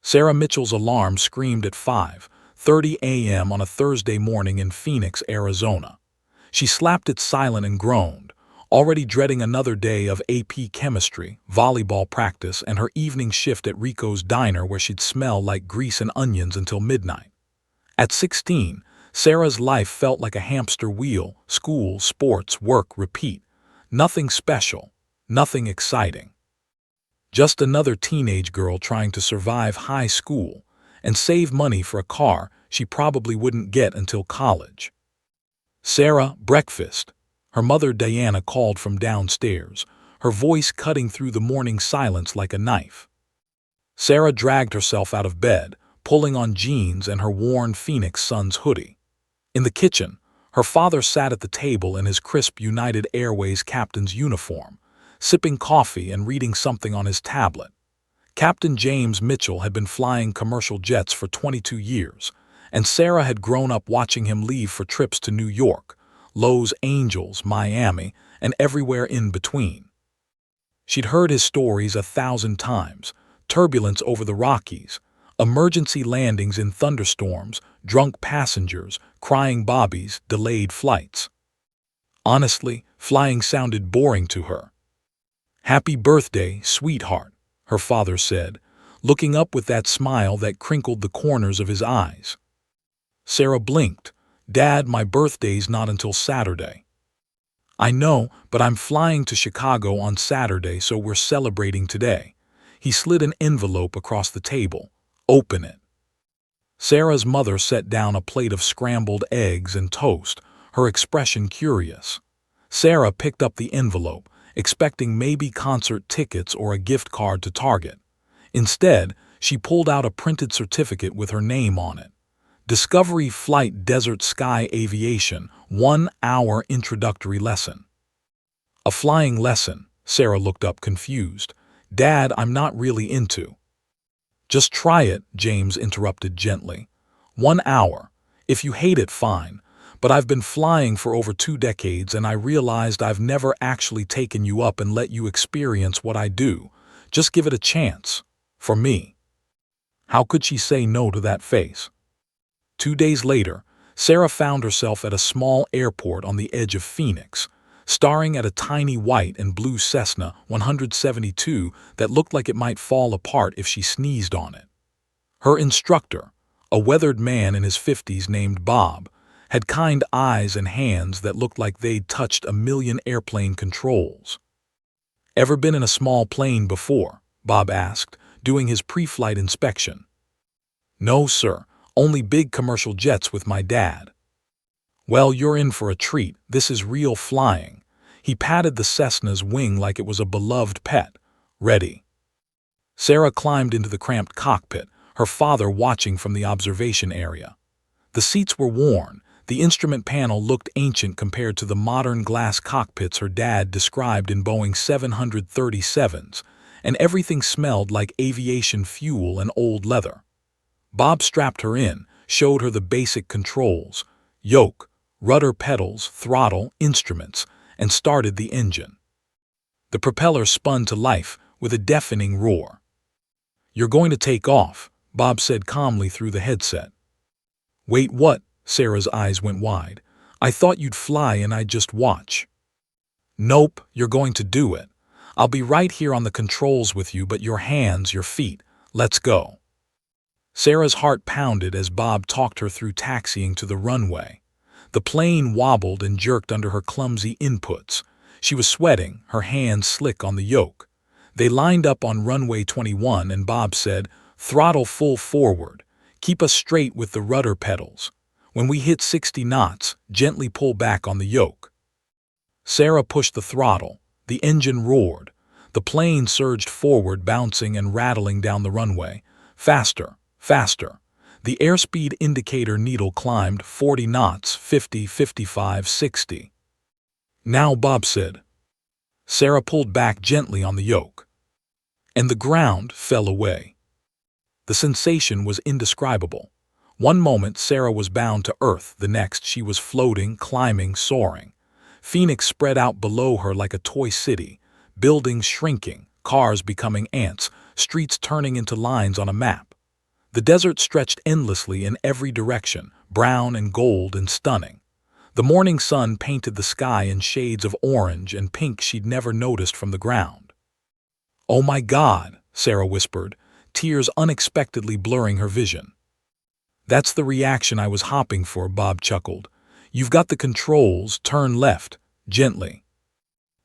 Sarah Mitchell's alarm screamed at 5:30 a.m. on a Thursday morning in Phoenix, Arizona. She slapped it silent and groaned, already dreading another day of AP chemistry, volleyball practice, and her evening shift at Rico's diner where she'd smell like grease and onions until midnight. At 16, Sarah's life felt like a hamster wheel: school, sports, work, repeat. Nothing special, nothing exciting. Just another teenage girl trying to survive high school and save money for a car she probably wouldn't get until college. "Sarah, breakfast." Her mother Diana called from downstairs, her voice cutting through the morning silence like a knife. Sarah dragged herself out of bed, pulling on jeans and her worn Phoenix Suns hoodie. In the kitchen, her father sat at the table in his crisp United Airways captain's uniform, sipping coffee and reading something on his tablet. Captain James Mitchell had been flying commercial jets for 22 years, and Sarah had grown up watching him leave for trips to New York, Los Angeles, Miami, and everywhere in between. She'd heard his stories 1,000 times: turbulence over the Rockies, emergency landings in thunderstorms, drunk passengers, crying bobbies, delayed flights. Honestly, flying sounded boring to her. "Happy birthday, sweetheart," her father said, looking up with that smile that crinkled the corners of his eyes. Sarah blinked. "Dad, my birthday's not until Saturday." "I know, but I'm flying to Chicago on Saturday, so we're celebrating today." He slid an envelope across the table. "Open it." Sarah's mother set down a plate of scrambled eggs and toast, her expression curious. Sarah picked up the envelope, expecting maybe concert tickets or a gift card to Target. Instead, she pulled out a printed certificate with her name on it. Discovery Flight Desert Sky Aviation, 1-hour introductory lesson. A flying lesson? Sarah looked up confused. "Dad, I'm not really into." "Just try it," James interrupted gently. 1 hour. If you hate it, fine. But I've been flying for over 2 decades and I realized I've never actually taken you up and let you experience what I do. Just give it a chance. For me. How could she say no to that face? 2 days later, Sarah found herself at a small airport on the edge of Phoenix, staring at a tiny white and blue Cessna 172 that looked like it might fall apart if she sneezed on it. Her instructor, a weathered man in his 50s named Bob, had kind eyes and hands that looked like they'd touched a million airplane controls. "Ever been in a small plane before?" Bob asked, doing his pre-flight inspection. "No, sir. Only big commercial jets with my dad." "Well, you're in for a treat. This is real flying." He patted the Cessna's wing like it was a beloved pet. "Ready." Sarah climbed into the cramped cockpit, her father watching from the observation area. The seats were worn. The instrument panel looked ancient compared to the modern glass cockpits her dad described in Boeing 737s, and everything smelled like aviation fuel and old leather. Bob strapped her in, showed her the basic controls: yoke, rudder pedals, throttle, instruments, and started the engine. The propeller spun to life with a deafening roar. "You're going to take off," Bob said calmly through the headset. "Wait, what?" Sarah's eyes went wide. "I thought you'd fly and I'd just watch." "Nope, you're going to do it. I'll be right here on the controls with you, but your hands, your feet. Let's go." Sarah's heart pounded as Bob talked her through taxiing to the runway. The plane wobbled and jerked under her clumsy inputs. She was sweating, her hands slick on the yoke. They lined up on runway 21 and Bob said, "Throttle full forward. Keep us straight with the rudder pedals. When we hit 60 knots, gently pull back on the yoke." Sarah pushed the throttle. The engine roared. The plane surged forward, bouncing and rattling down the runway. Faster, faster. The airspeed indicator needle climbed 40 knots, 50, 55, 60. "Now," Bob said. Sarah pulled back gently on the yoke. And the ground fell away. The sensation was indescribable. One moment Sarah was bound to earth, the next she was floating, climbing, soaring. Phoenix spread out below her like a toy city, buildings shrinking, cars becoming ants, streets turning into lines on a map. The desert stretched endlessly in every direction, brown and gold and stunning. The morning sun painted the sky in shades of orange and pink she'd never noticed from the ground. "Oh my God," Sarah whispered, tears unexpectedly blurring her vision. "That's the reaction I was hoping for," Bob chuckled. "You've got the controls, turn left, gently."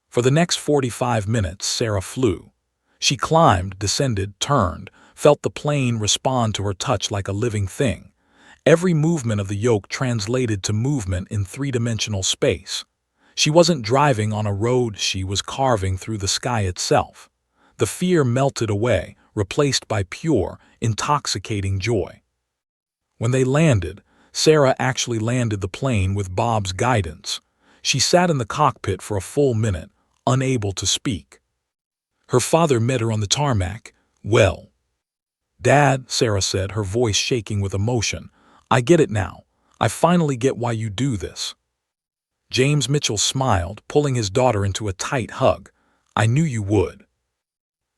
For the next 45 minutes, Sarah flew. She climbed, descended, turned, felt the plane respond to her touch like a living thing. Every movement of the yoke translated to movement in three-dimensional space. She wasn't driving on a road, she was carving through the sky itself. The fear melted away, replaced by pure, intoxicating joy. When they landed, Sarah actually landed the plane with Bob's guidance. She sat in the cockpit for a full minute, unable to speak. Her father met her on the tarmac. "Well, Dad," Sarah said, her voice shaking with emotion, "I get it now. I finally get why you do this." James Mitchell smiled, pulling his daughter into a tight hug. "I knew you would."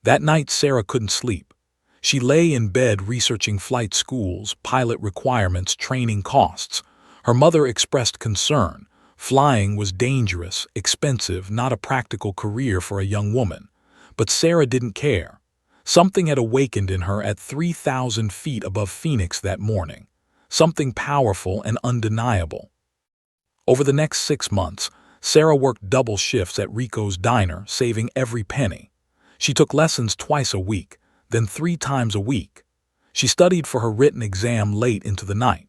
That night, Sarah couldn't sleep. She lay in bed researching flight schools, pilot requirements, training costs. Her mother expressed concern. Flying was dangerous, expensive, not a practical career for a young woman. But Sarah didn't care. Something had awakened in her at 3,000 feet above Phoenix that morning. Something powerful and undeniable. Over the next 6 months, Sarah worked double shifts at Rico's diner, saving every penny. She took lessons twice a week, then 3 times a week. She studied for her written exam late into the night.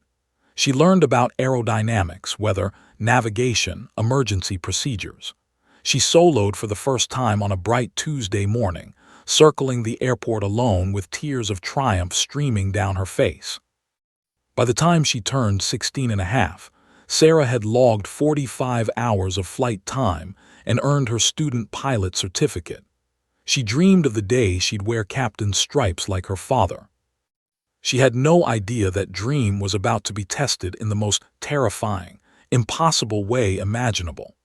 She learned about aerodynamics, weather, navigation, emergency procedures. She soloed for the first time on a bright Tuesday morning, circling the airport alone with tears of triumph streaming down her face. By the time she turned 16 and a half, Sarah had logged 45 hours of flight time and earned her student pilot certificate. She dreamed of the day she'd wear captain's stripes like her father. She had no idea that dream was about to be tested in the most terrifying, impossible way imaginable.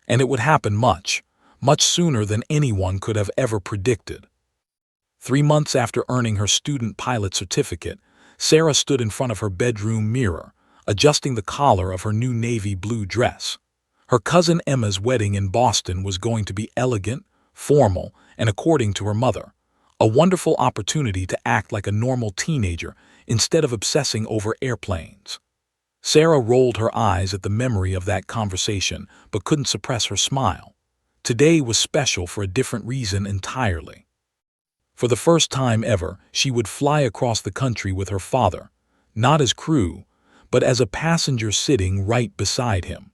And it would happen much sooner than anyone could have ever predicted. 3 months after earning her student pilot certificate, Sarah stood in front of her bedroom mirror, adjusting the collar of her new navy blue dress. Her cousin Emma's wedding in Boston was going to be elegant, formal, and according to her mother, a wonderful opportunity to act like a normal teenager instead of obsessing over airplanes. Sarah rolled her eyes at the memory of that conversation but couldn't suppress her smile. Today was special for a different reason entirely. For the first time ever, she would fly across the country with her father, not as crew, but as a passenger sitting right beside him.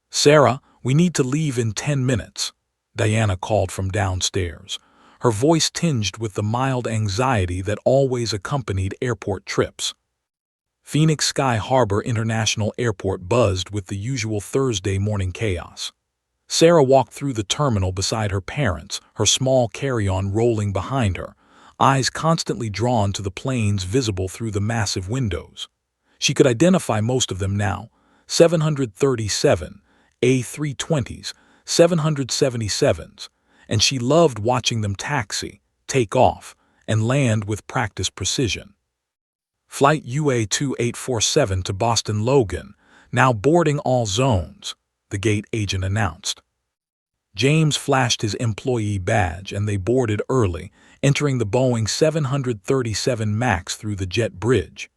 "Sarah, we need to leave in 10 minutes, Diana called from downstairs, her voice tinged with the mild anxiety that always accompanied airport trips. Phoenix Sky Harbor International Airport buzzed with the usual Thursday morning chaos. Sarah walked through the terminal beside her parents, her small carry-on rolling behind her, eyes constantly drawn to the planes visible through the massive windows. She could identify most of them now: 737, A320s, 777s, and she loved watching them taxi, take off, and land with practiced precision. Flight UA 2847 to Boston Logan, now boarding all zones, the gate agent announced. James flashed his employee badge and they boarded early, entering the Boeing 737 MAX through the jet bridge.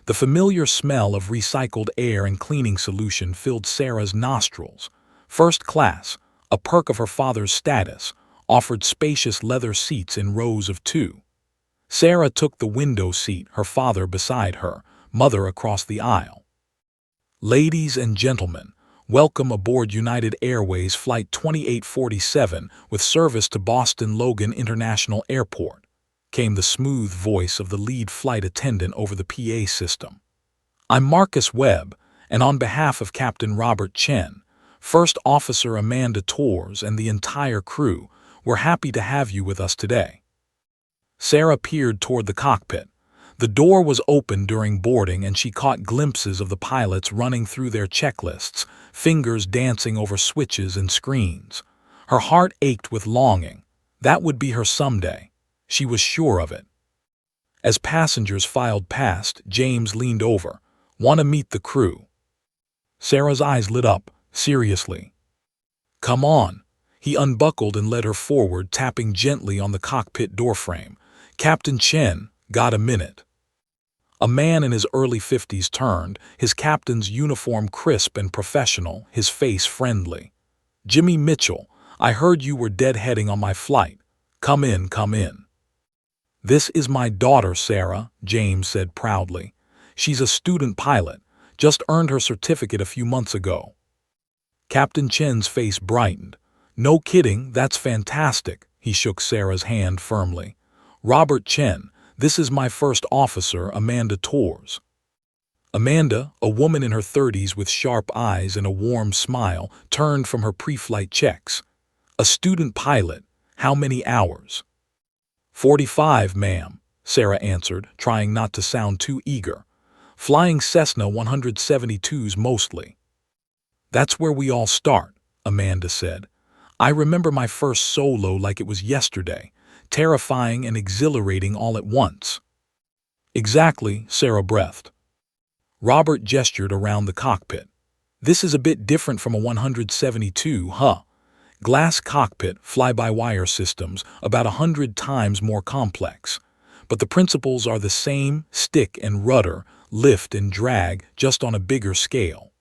The familiar smell of recycled air and cleaning solution filled Sarah's nostrils. First class, a perk of her father's status, offered spacious leather seats in rows of 2. Sarah took the window seat, her father beside her, mother across the aisle. "Ladies and gentlemen, welcome aboard United Airways Flight 2847 with service to Boston Logan International Airport," came the smooth voice of the lead flight attendant over the PA system. "I'm Marcus Webb, and on behalf of Captain Robert Chen, First Officer Amanda Torres, and the entire crew, we're happy to have you with us today." Sarah peered toward the cockpit. The door was open during boarding and she caught glimpses of the pilots running through their checklists, fingers dancing over switches and screens. Her heart ached with longing. That would be her someday. She was sure of it. As passengers filed past, James leaned over. "Want to meet the crew?" Sarah's eyes lit up. "Seriously?" "Come on." He unbuckled and led her forward, tapping gently on the cockpit doorframe. "Captain Chen, got a minute?" A man in his early 50s turned, his captain's uniform crisp and professional, his face friendly. "Jimmy Mitchell, I heard you were deadheading on my flight. Come in, come in." "This is my daughter, Sarah," James said proudly. "She's a student pilot, just earned her certificate a few months ago." Captain Chen's face brightened. "No kidding, that's fantastic." He shook Sarah's hand firmly. "Robert Chen, this is my first officer, Amanda Torres." Amanda, a woman in her 30s with sharp eyes and a warm smile, turned from her pre-flight checks. "A student pilot, how many hours?" 45, ma'am," Sarah answered, trying not to sound too eager. "Flying Cessna 172s mostly." "That's where we all start," Amanda said. "I remember my first solo like it was yesterday, terrifying and exhilarating all at once." "Exactly," Sarah breathed. Robert gestured around the cockpit. "This is a bit different from a 172, huh? Glass cockpit, fly-by-wire systems, about 100 times more complex. But the principles are the same: stick and rudder, lift and drag, just on a bigger scale."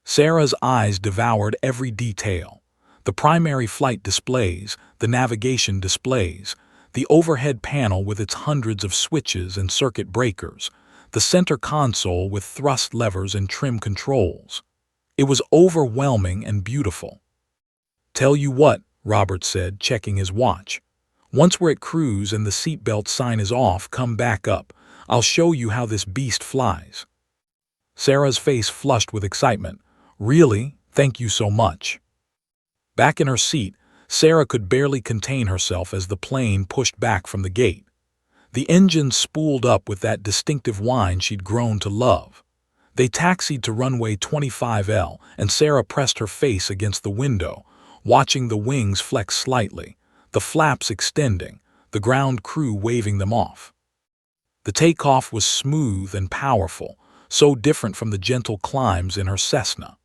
Sarah's eyes devoured every detail. The primary flight displays, the navigation displays, the overhead panel with its hundreds of switches and circuit breakers, the center console with thrust levers and trim controls. It was overwhelming and beautiful. "Tell you what," Robert said, checking his watch. "Once we're at cruise and the seatbelt sign is off, come back up. I'll show you how this beast flies." Sarah's face flushed with excitement. "Really? Thank you so much." Back in her seat, Sarah could barely contain herself as the plane pushed back from the gate. The engine spooled up with that distinctive whine she'd grown to love. They taxied to runway 25L, and Sarah pressed her face against the window, watching the wings flex slightly, the flaps extending, the ground crew waving them off. The takeoff was smooth and powerful, so different from the gentle climbs in her Cessna.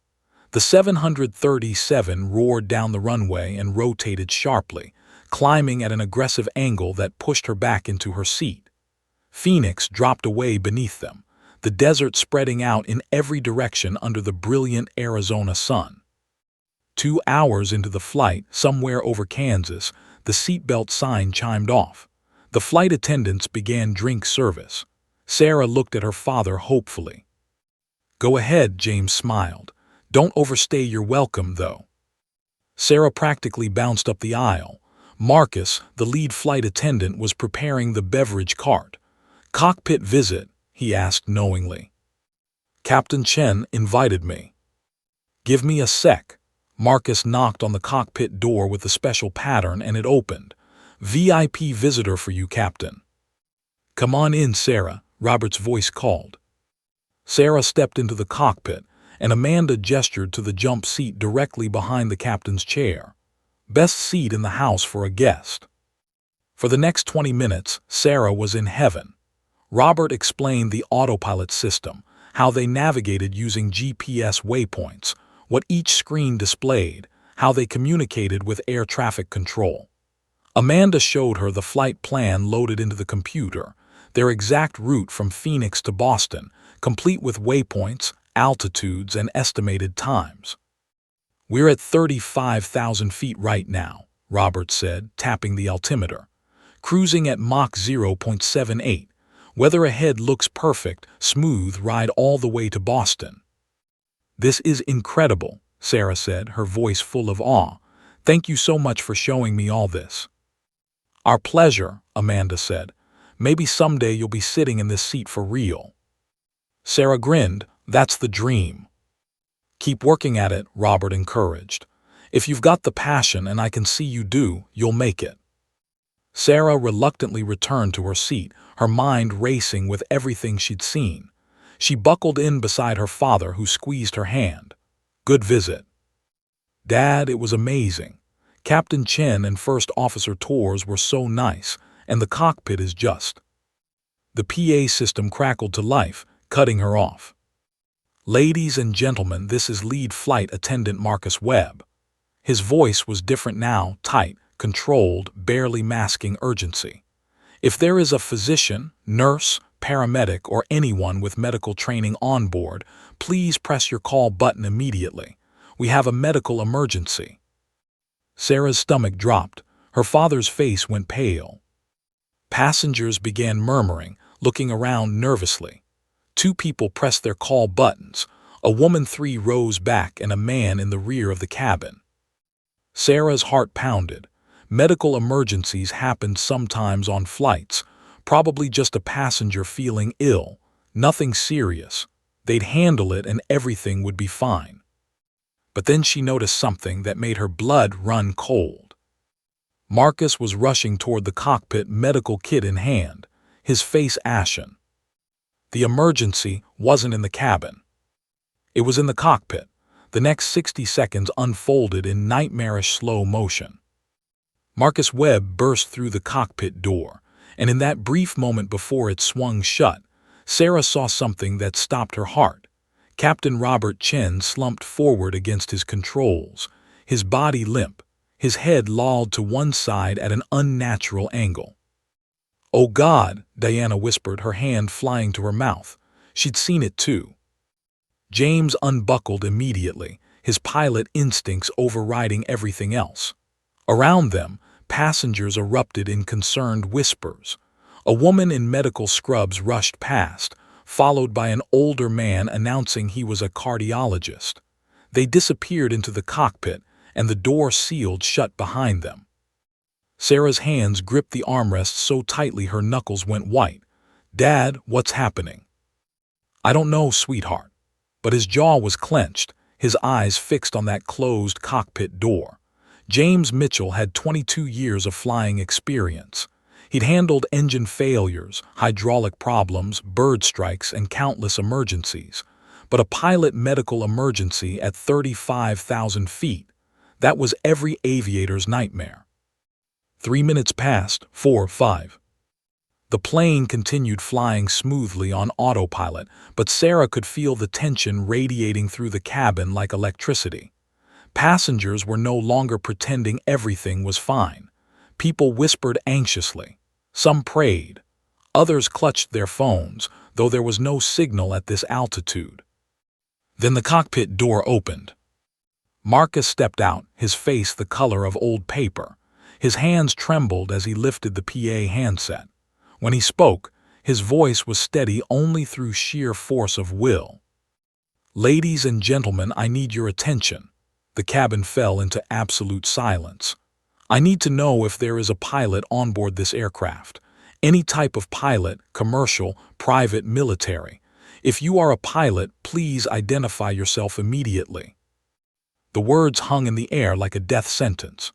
The 737 roared down the runway and rotated sharply, climbing at an aggressive angle that pushed her back into her seat. Phoenix dropped away beneath them, the desert spreading out in every direction under the brilliant Arizona sun. 2 hours into the flight, somewhere over Kansas, the seatbelt sign chimed off. The flight attendants began drink service. Sarah looked at her father hopefully. "Go ahead," James smiled. "Don't overstay your welcome, though." Sarah practically bounced up the aisle. Marcus, the lead flight attendant, was preparing the beverage cart. "Cockpit visit?" he asked knowingly. "Captain Chen invited me." "Give me a sec." Marcus knocked on the cockpit door with the special pattern and it opened. "VIP visitor for you, Captain." "Come on in, Sarah," Robert's voice called. Sarah stepped into the cockpit, and Amanda gestured to the jump seat directly behind the captain's chair. Best seat in the house for a guest. For the next 20 minutes, Sarah was in heaven. Robert explained the autopilot system, how they navigated using GPS waypoints, what each screen displayed, how they communicated with air traffic control. Amanda showed her the flight plan loaded into the computer, their exact route from Phoenix to Boston, complete with waypoints, altitudes, and estimated times. "We're at 35,000 feet right now," Robert said, tapping the altimeter. "Cruising at Mach 0.78. Weather ahead looks perfect, smooth ride all the way to Boston." "This is incredible," Sarah said, her voice full of awe. "Thank you so much for showing me all this." "Our pleasure," Amanda said. "Maybe someday you'll be sitting in this seat for real." Sarah grinned. "That's the dream." "Keep working at it," Robert encouraged. "If you've got the passion, and I can see you do, you'll make it." Sarah reluctantly returned to her seat, her mind racing with everything she'd seen. She buckled in beside her father, who squeezed her hand. "Good visit." "Dad, it was amazing. Captain Chen and First Officer Torres were so nice, and the cockpit is just..." The PA system crackled to life, cutting her off. "Ladies and gentlemen, this is lead flight attendant Marcus Webb." His voice was different now, tight, controlled, barely masking urgency. "If there is a physician, nurse, paramedic, or anyone with medical training on board, please press your call button immediately. We have a medical emergency." Sarah's stomach dropped. Her father's face went pale. Passengers began murmuring, looking around nervously. 2 people pressed their call buttons. A woman 3 rows back and a man in the rear of the cabin. Sarah's heart pounded. Medical emergencies happened sometimes on flights, probably just a passenger feeling ill, nothing serious. They'd handle it and everything would be fine. But then she noticed something that made her blood run cold. Marcus was rushing toward the cockpit, medical kit in hand, his face ashen. The emergency wasn't in the cabin. It was in the cockpit. The next 60 seconds unfolded in nightmarish slow motion. Marcus Webb burst through the cockpit door, and in that brief moment before it swung shut, Sarah saw something that stopped her heart. Captain Robert Chen slumped forward against his controls, his body limp, his head lolled to one side at an unnatural angle. "Oh God," Diana whispered, her hand flying to her mouth. She'd seen it too. James unbuckled immediately, his pilot instincts overriding everything else. Around them, passengers erupted in concerned whispers. A woman in medical scrubs rushed past, followed by an older man announcing he was a cardiologist. They disappeared into the cockpit, and the door sealed shut behind them. Sarah's hands gripped the armrest so tightly her knuckles went white. "Dad, what's happening?" "I don't know, sweetheart." But his jaw was clenched, his eyes fixed on that closed cockpit door. James Mitchell had 22 years of flying experience. He'd handled engine failures, hydraulic problems, bird strikes, and countless emergencies. But a pilot medical emergency at 35,000 feet, that was every aviator's nightmare. 3 minutes passed, 4, 5. The plane continued flying smoothly on autopilot, but Sarah could feel the tension radiating through the cabin like electricity. Passengers were no longer pretending everything was fine. People whispered anxiously. Some prayed. Others clutched their phones, though there was no signal at this altitude. Then the cockpit door opened. Marcus stepped out, his face the color of old paper. His hands trembled as he lifted the PA handset. When he spoke, his voice was steady only through sheer force of will. "Ladies and gentlemen, I need your attention." The cabin fell into absolute silence. "I need to know if there is a pilot on board this aircraft. Any type of pilot, commercial, private, military. If you are a pilot, please identify yourself immediately." The words hung in the air like a death sentence.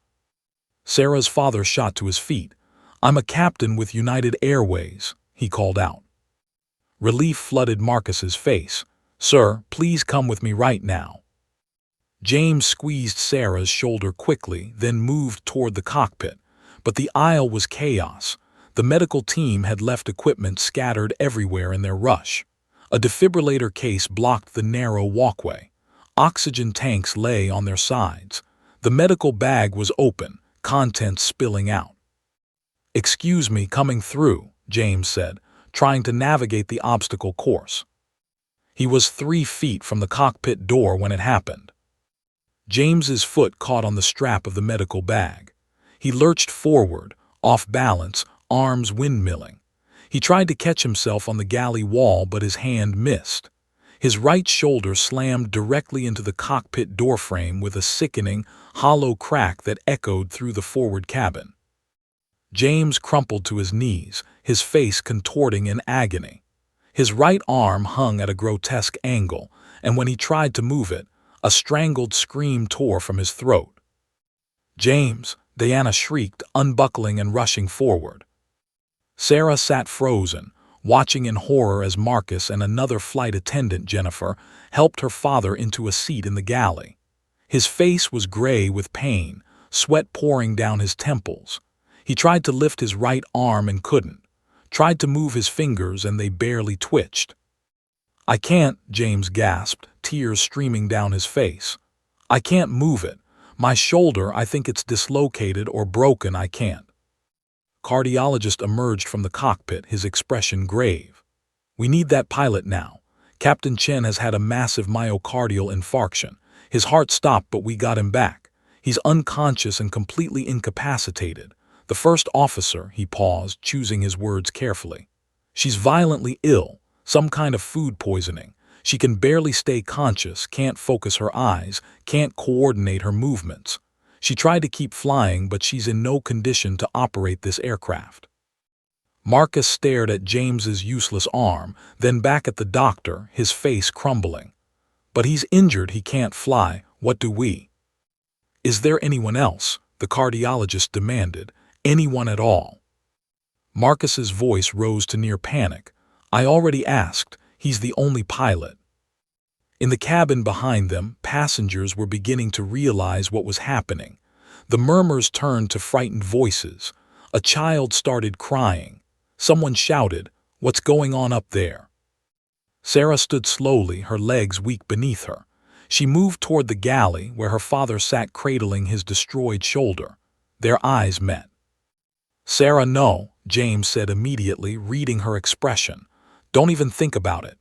Sarah's father shot to his feet. "I'm a captain with United Airways," he called out. Relief flooded Marcus's face. "Sir, please come with me right now." James squeezed Sarah's shoulder quickly, then moved toward the cockpit. But the aisle was chaos. The medical team had left equipment scattered everywhere in their rush. A defibrillator case blocked the narrow walkway. Oxygen tanks lay on their sides. The medical bag was open, contents spilling out. "Excuse me, coming through," James said, trying to navigate the obstacle course. He was 3 feet from the cockpit door when it happened. James's foot caught on the strap of the medical bag. He lurched forward, off balance, arms windmilling. He tried to catch himself on the galley wall, but his hand missed. His right shoulder slammed directly into the cockpit doorframe with a sickening, hollow crack that echoed through the forward cabin. James crumpled to his knees, his face contorting in agony. His right arm hung at a grotesque angle, and when he tried to move it, a strangled scream tore from his throat. "James!" Diana shrieked, unbuckling and rushing forward. Sarah sat frozen, watching in horror as Marcus and another flight attendant, Jennifer, helped her father into a seat in the galley. His face was gray with pain, sweat pouring down his temples. He tried to lift his right arm and couldn't. tried to move his fingers and they barely twitched. "I can't," James gasped, tears streaming down his face. "I can't move it. My shoulder, I think it's dislocated or broken, I can't." Cardiologist emerged from the cockpit, his expression grave. "We need that pilot now. Captain Chen has had a massive myocardial infarction. His heart stopped, but we got him back. He's unconscious and completely incapacitated. The first officer," he paused, choosing his words carefully. "She's violently ill, some kind of food poisoning. She can barely stay conscious, can't focus her eyes, can't coordinate her movements. She tried to keep flying, but she's in no condition to operate this aircraft." Marcus stared at James's useless arm, then back at the doctor, his face crumbling. "But he's injured, he can't fly. What do we?" "Is there anyone else?" the cardiologist demanded. "Anyone at all?" Marcus's voice rose to near panic. "I already asked. He's the only pilot." In the cabin behind them, passengers were beginning to realize what was happening. The murmurs turned to frightened voices. A child started crying. Someone shouted, "What's going on up there?" Sarah stood slowly, her legs weak beneath her. She moved toward the galley where her father sat cradling his destroyed shoulder. Their eyes met. "Sarah, no," James said immediately, reading her expression. "Don't even think about it."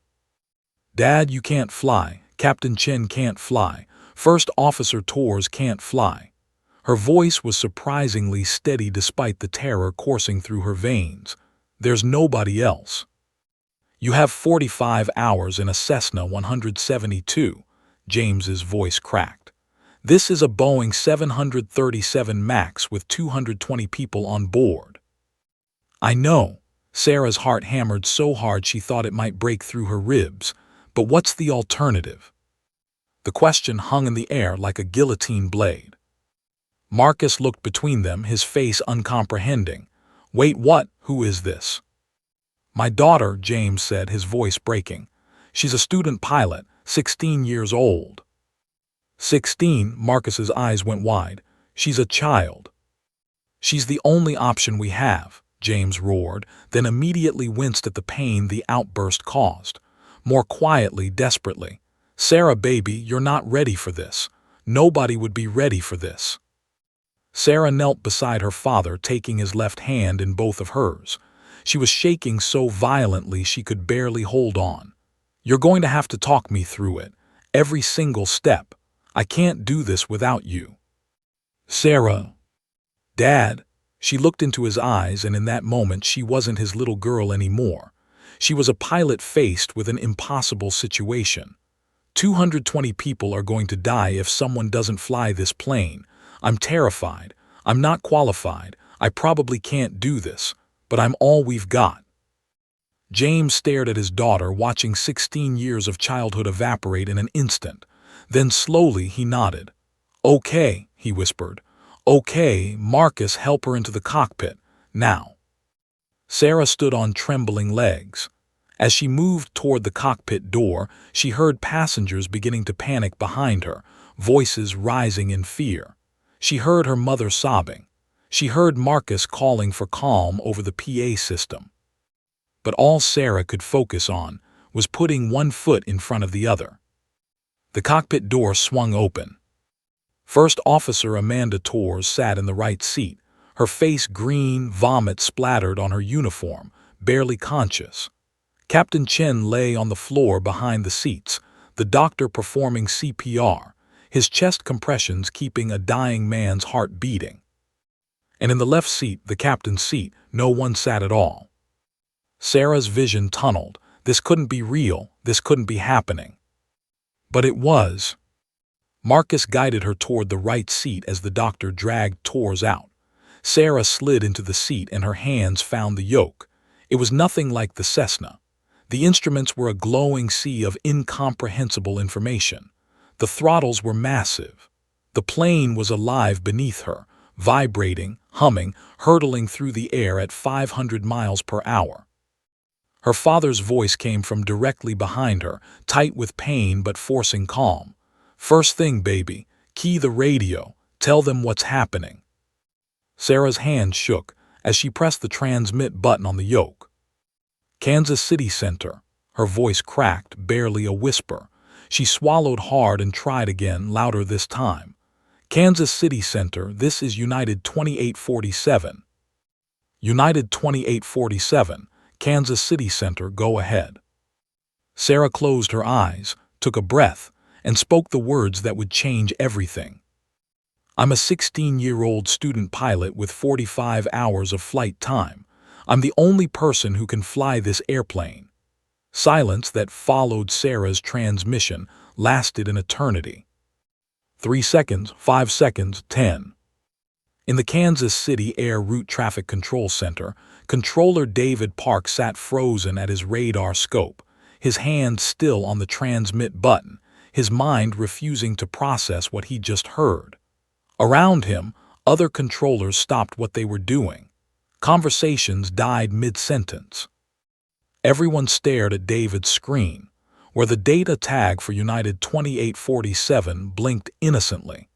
"Dad, you can't fly. Captain Chen can't fly. First Officer Torres can't fly." Her voice was surprisingly steady despite the terror coursing through her veins. "There's nobody else." "You have 45 hours in a Cessna 172, James's voice cracked. "This is a Boeing 737 MAX with 220 people on board." "I know." Sarah's heart hammered so hard she thought it might break through her ribs. "But what's the alternative?" The question hung in the air like a guillotine blade. Marcus looked between them, his face uncomprehending. "Wait, what? Who is this?" "My daughter," James said, his voice breaking. "She's a student pilot, 16 years old." 16, Marcus's eyes went wide. "She's a child." "She's the only option we have," James roared, then immediately winced at the pain the outburst caused. More quietly, desperately, "Sarah, baby, you're not ready for this. Nobody would be ready for this." Sarah knelt beside her father, taking his left hand in both of hers. She was shaking so violently she could barely hold on. "You're going to have to talk me through it. Every single step. I can't do this without you." "Sarah." "Dad." She looked into his eyes, and in that moment she wasn't his little girl anymore. She was a pilot faced with an impossible situation. 220 people are going to die if someone doesn't fly this plane. I'm terrified. I'm not qualified. I probably can't do this, but I'm all we've got." James stared at his daughter, watching 16 years of childhood evaporate in an instant. Then slowly he nodded. "Okay," he whispered. "Okay, Marcus, help her into the cockpit. Now." Sarah stood on trembling legs. As she moved toward the cockpit door, she heard passengers beginning to panic behind her, voices rising in fear. She heard her mother sobbing. She heard Marcus calling for calm over the PA system. But all Sarah could focus on was putting one foot in front of the other. The cockpit door swung open. First Officer Amanda Torres sat in the right seat, her face green, vomit splattered on her uniform, barely conscious. Captain Chen lay on the floor behind the seats, the doctor performing CPR, his chest compressions keeping a dying man's heart beating. And in the left seat, the captain's seat, no one sat at all. Sarah's vision tunneled. This couldn't be real. This couldn't be happening. But it was. Marcus guided her toward the right seat as the doctor dragged Torres out. Sarah slid into the seat and her hands found the yoke. It was nothing like the Cessna. The instruments were a glowing sea of incomprehensible information. The throttles were massive. The plane was alive beneath her, vibrating, humming, hurtling through the air at 500 miles per hour. Her father's voice came from directly behind her, tight with pain but forcing calm. "First thing, baby, key the radio. Tell them what's happening." Sarah's hand shook as she pressed the transmit button on the yoke. Kansas City Center. Her voice cracked, barely a whisper. She swallowed hard and tried again, louder this time. Kansas City Center, this is United 2847. United 2847, Kansas City Center, go ahead. Sarah closed her eyes, took a breath, and spoke the words that would change everything. I'm a 16-year-old student pilot with 45 hours of flight time. I'm the only person who can fly this airplane. Silence that followed Sarah's transmission lasted an eternity. 3 seconds, 5 seconds, 10. In the Kansas City Air Route Traffic Control Center, Controller David Park sat frozen at his radar scope, his hand still on the transmit button, his mind refusing to process what he'd just heard. Around him, other controllers stopped what they were doing. Conversations died mid-sentence. Everyone stared at David's screen, where the data tag for United 2847 blinked innocently.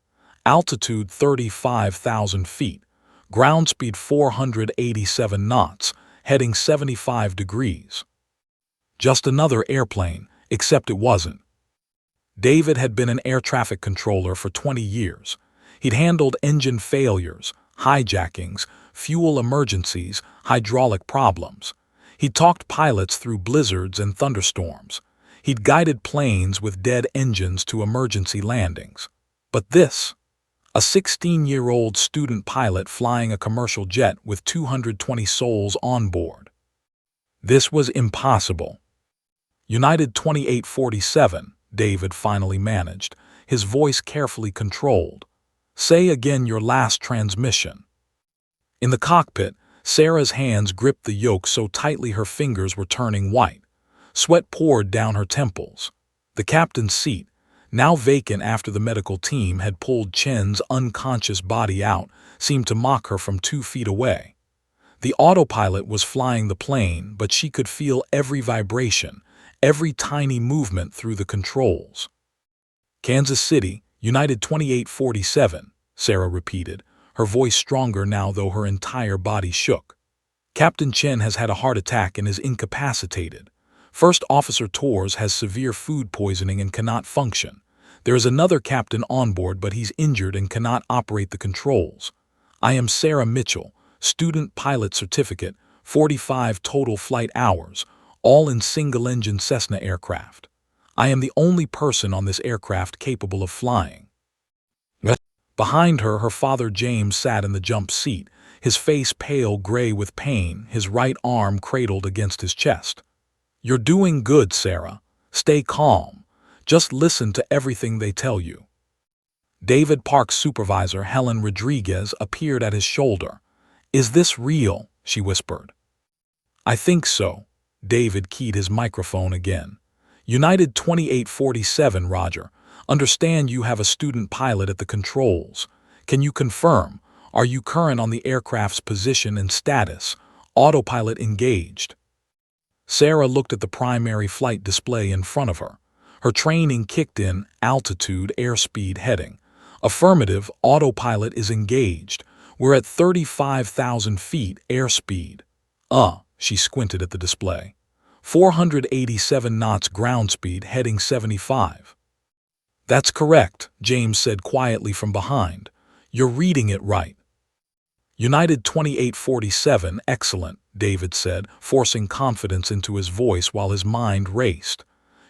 Altitude 35,000 feet, ground speed 487 knots, heading 75 degrees. Just another airplane, except it wasn't. David had been an air traffic controller for 20 years. He'd handled engine failures, hijackings, fuel emergencies, hydraulic problems. He'd talked pilots through blizzards and thunderstorms. He'd guided planes with dead engines to emergency landings. But this, a 16-year-old student pilot flying a commercial jet with 220 souls on board. This was impossible. United 2847, David finally managed, his voice carefully controlled. Say again your last transmission. In the cockpit, Sarah's hands gripped the yoke so tightly her fingers were turning white. Sweat poured down her temples. The captain's seat, now vacant after the medical team had pulled Chen's unconscious body out, seemed to mock her from 2 feet away. The autopilot was flying the plane, but she could feel every vibration, every tiny movement through the controls. Kansas City, United 2847, Sarah repeated, her voice stronger now though her entire body shook. Captain Chen has had a heart attack and is incapacitated. First Officer Torres has severe food poisoning and cannot function. There is another captain on board, but he's injured and cannot operate the controls. I am Sarah Mitchell, student pilot certificate, 45 total flight hours, all in single-engine Cessna aircraft. I am the only person on this aircraft capable of flying. Behind her, her father James sat in the jump seat, his face pale gray with pain, his right arm cradled against his chest. You're doing good, Sarah. Stay calm. Just listen to everything they tell you. David Park's supervisor, Helen Rodriguez, appeared at his shoulder. Is this real? She whispered. I think so. David keyed his microphone again. United 2847, Roger. Understand you have a student pilot at the controls. Can you confirm? Are you current on the aircraft's position and status? Autopilot engaged. Sarah looked at the primary flight display in front of her. Her training kicked in, altitude, airspeed, heading. Affirmative, autopilot is engaged. We're at 35,000 feet, airspeed. She squinted at the display. 487 knots ground speed, heading 75. That's correct, James said quietly from behind. You're reading it right. United 2847, excellent, David said, forcing confidence into his voice while his mind raced.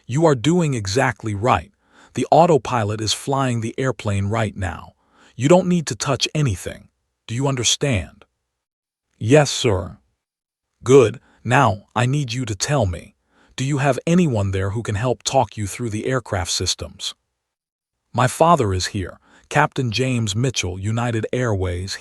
You are doing exactly right. The autopilot is flying the airplane right now. You don't need to touch anything. Do you understand? Yes, sir. Good. Now, I need you to tell me. Do you have anyone there who can help talk you through the aircraft systems? My father is here. Captain James Mitchell, United Airways.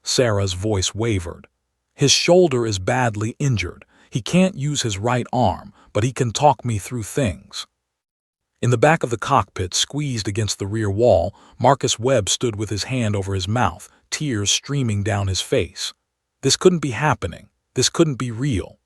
Sarah's voice wavered. His shoulder is badly injured. He can't use his right arm, but he can talk me through things. In the back of the cockpit, squeezed against the rear wall, Marcus Webb stood with his hand over his mouth, tears streaming down his face. This couldn't be happening. This couldn't be real.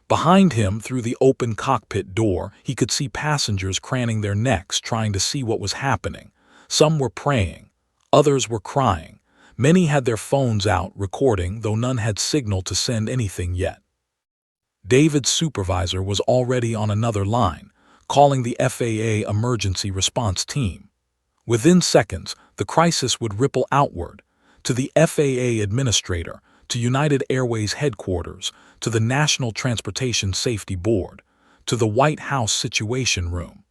Behind him, through the open cockpit door, he could see passengers craning their necks, trying to see what was happening. Some were praying. Others were crying. Many had their phones out, recording, though none had signal to send anything yet. David's supervisor was already on another line, calling the FAA emergency response team. Within seconds, the crisis would ripple outward, to the FAA administrator, to United Airways headquarters, to the National Transportation Safety Board, to the White House Situation Room.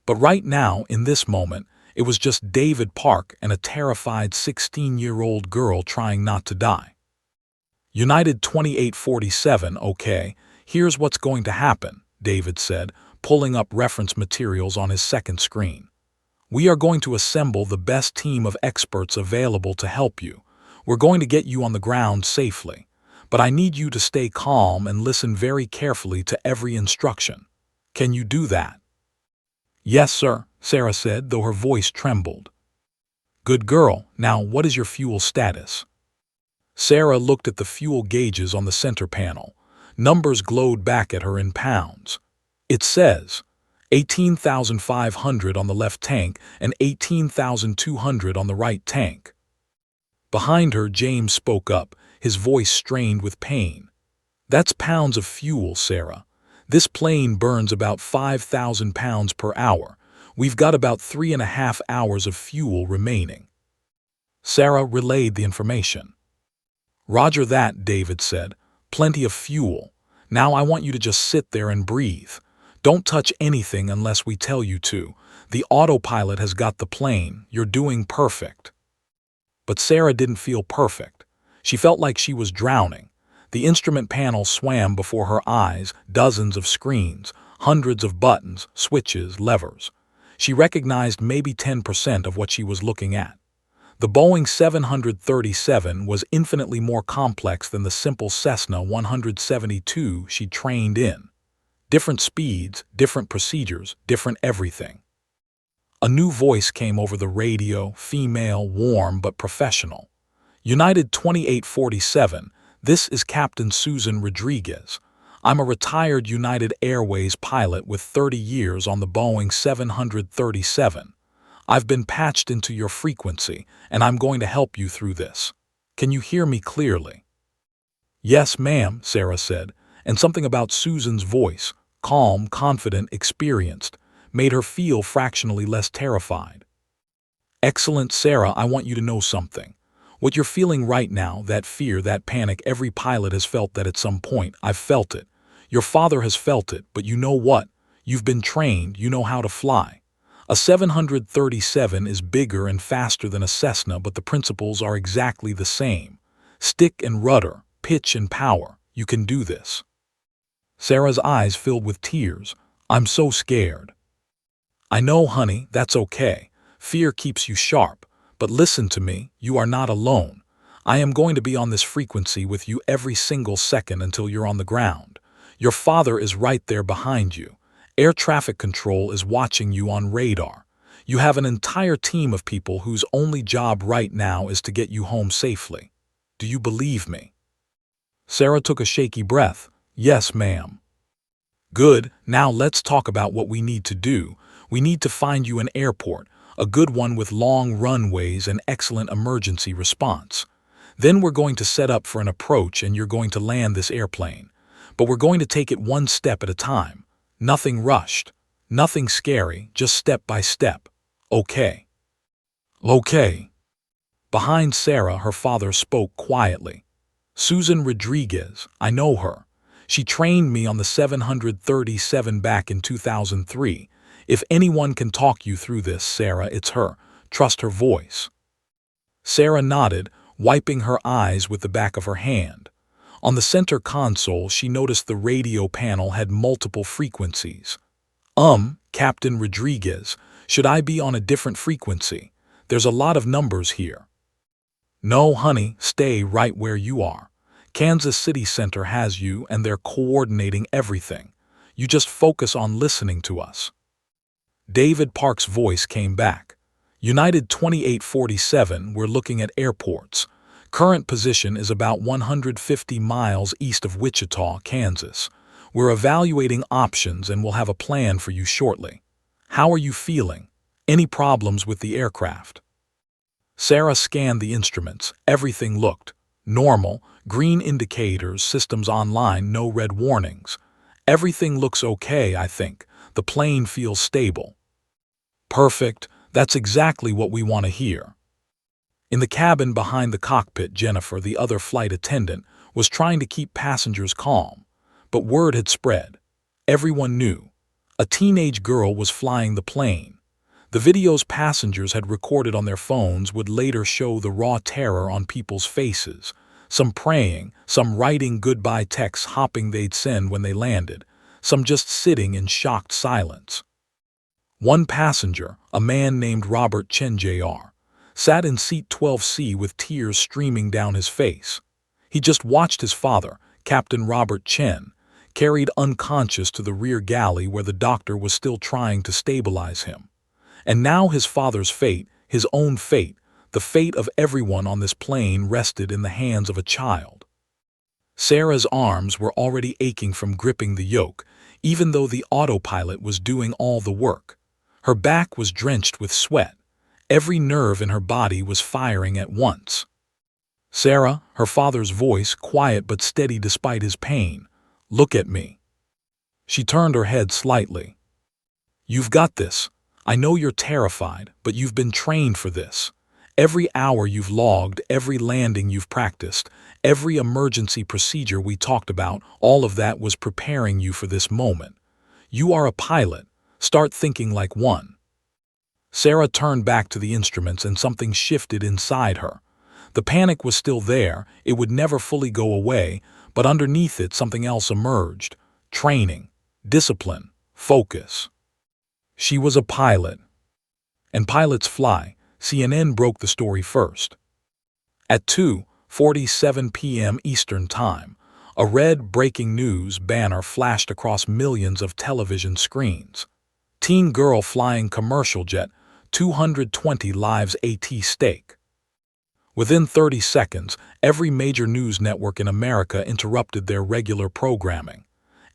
But right now, in this moment, it was just David Park and a terrified 16-year-old girl trying not to die. United 2847, okay, here's what's going to happen, David said, pulling up reference materials on his second screen. We are going to assemble the best team of experts available to help you. We're going to get you on the ground safely. But I need you to stay calm and listen very carefully to every instruction. Can you do that? Yes, sir, Sarah said, though her voice trembled. Good girl. Now, what is your fuel status? Sarah looked at the fuel gauges on the center panel. Numbers glowed back at her in pounds. It says 18,500 on the left tank and 18,200 on the right tank. Behind her, James spoke up, his voice strained with pain. That's pounds of fuel, Sarah. This plane burns about 5,000 pounds per hour. We've got about 3.5 hours of fuel remaining. Sarah relayed the information. Roger that, David said. Plenty of fuel. Now I want you to just sit there and breathe. Don't touch anything unless we tell you to. The autopilot has got the plane. You're doing perfect. But Sarah didn't feel perfect. She felt like she was drowning. The instrument panel swam before her eyes, dozens of screens, hundreds of buttons, switches, levers. She recognized maybe 10% of what she was looking at. The Boeing 737 was infinitely more complex than the simple Cessna 172 she trained in. Different speeds, different procedures, different everything. A new voice came over the radio, female, warm but professional. United 2847, this is Captain Susan Rodriguez. I'm a retired United Airways pilot with 30 years on the Boeing 737. I've been patched into your frequency, and I'm going to help you through this. Can you hear me clearly? Yes, ma'am, Sarah said, and something about Susan's voice, calm, confident, experienced, made her feel fractionally less terrified. Excellent, Sarah, I want you to know something. What you're feeling right now, that fear, that panic, every pilot has felt that at some point. I've felt it. Your father has felt it, but you know what? You've been trained, you know how to fly. A 737 is bigger and faster than a Cessna, but the principles are exactly the same. Stick and rudder, pitch and power. You can do this. Sarah's eyes filled with tears. I'm so scared. I know, honey, that's okay. Fear keeps you sharp. But listen to me, you are not alone. I am going to be on this frequency with you every single second until you're on the ground. Your father is right there behind you. Air traffic control is watching you on radar. You have an entire team of people whose only job right now is to get you home safely. Do you believe me? Sarah took a shaky breath. Yes, ma'am. Good. Now let's talk about what we need to do. We need to find you an airport, a good one with long runways and excellent emergency response. Then we're going to set up for an approach and you're going to land this airplane. But we're going to take it one step at a time. Nothing rushed. Nothing scary, just step by step. Okay. Okay. Behind Sarah, her father spoke quietly. Susan Rodriguez, I know her. She trained me on the 737 back in 2003. If anyone can talk you through this, Sarah, it's her. Trust her voice. Sarah nodded, wiping her eyes with the back of her hand. On the center console, she noticed the radio panel had multiple frequencies. Captain Rodriguez, should I be on a different frequency? There's a lot of numbers here. No, honey, stay right where you are. Kansas City Center has you and they're coordinating everything. You just focus on listening to us. David Park's voice came back. United 2847, we're looking at airports. Current position is about 150 miles east of Wichita, Kansas. We're evaluating options and we'll have a plan for you shortly. How are you feeling? Any problems with the aircraft? Sarah scanned the instruments. Everything looked normal, Green indicators, systems online, no red warnings. Everything looks okay, I think. The plane feels stable. Perfect. That's exactly what we want to hear. In the cabin behind the cockpit, Jennifer, the other flight attendant, was trying to keep passengers calm. But word had spread. Everyone knew. A teenage girl was flying the plane. The videos passengers had recorded on their phones would later show the raw terror on people's faces. Some praying, some writing goodbye texts hoping they'd send when they landed, some just sitting in shocked silence. One passenger, a man named Robert Chen Jr., sat in seat 12C with tears streaming down his face. He just watched his father, Captain Robert Chen, carried unconscious to the rear galley where the doctor was still trying to stabilize him. And now his father's fate, his own fate, the fate of everyone on this plane rested in the hands of a child. Sarah's arms were already aching from gripping the yoke, even though the autopilot was doing all the work. Her back was drenched with sweat. Every nerve in her body was firing at once. "Sarah," her father's voice, quiet but steady despite his pain, "look at me." She turned her head slightly. "You've got this. I know you're terrified, but you've been trained for this. Every hour you've logged, every landing you've practiced, every emergency procedure we talked about, all of that was preparing you for this moment. You are a pilot. Start thinking like one." Sarah turned back to the instruments and something shifted inside her. The panic was still there, it would never fully go away, but underneath it something else emerged. Training, discipline, focus. She was a pilot. And pilots fly. CNN broke the story first. At 2:47 p.m. Eastern Time, a red breaking news banner flashed across millions of television screens. Teen girl flying commercial jet, 220 lives at stake. Within 30 seconds, every major news network in America interrupted their regular programming.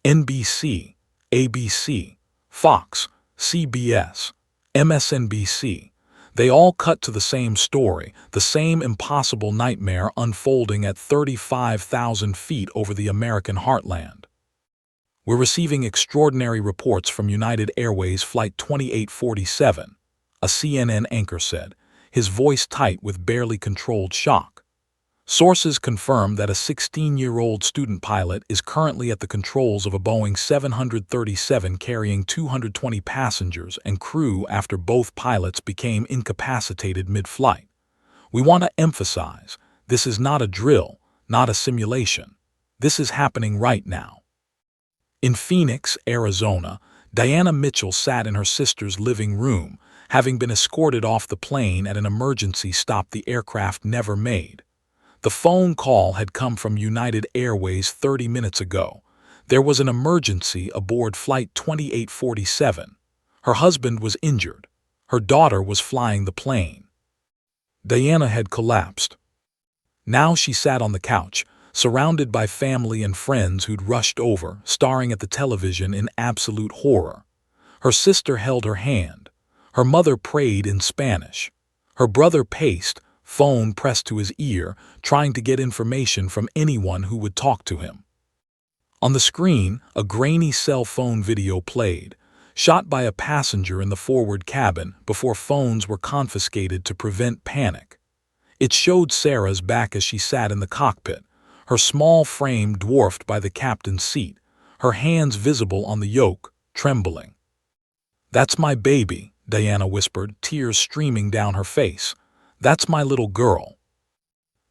NBC, ABC, Fox, CBS, MSNBC. They all cut to the same story, the same impossible nightmare unfolding at 35,000 feet over the American heartland. "We're receiving extraordinary reports from United Airways Flight 2847, a CNN anchor said, his voice tight with barely controlled shock. "Sources confirm that a 16-year-old student pilot is currently at the controls of a Boeing 737 carrying 220 passengers and crew after both pilots became incapacitated mid-flight. We want to emphasize, this is not a drill, not a simulation. This is happening right now." In Phoenix, Arizona, Diana Mitchell sat in her sister's living room, having been escorted off the plane at an emergency stop the aircraft never made. The phone call had come from United Airways 30 minutes ago. There was an emergency aboard Flight 2847. Her husband was injured. Her daughter was flying the plane. Diana had collapsed. Now she sat on the couch, surrounded by family and friends who'd rushed over, staring at the television in absolute horror. Her sister held her hand. Her mother prayed in Spanish. Her brother paced, phone pressed to his ear, trying to get information from anyone who would talk to him. On the screen, a grainy cell phone video played, shot by a passenger in the forward cabin before phones were confiscated to prevent panic. It showed Sarah's back as she sat in the cockpit, her small frame dwarfed by the captain's seat, her hands visible on the yoke, trembling. "That's my baby," Diana whispered, tears streaming down her face. "That's my little girl."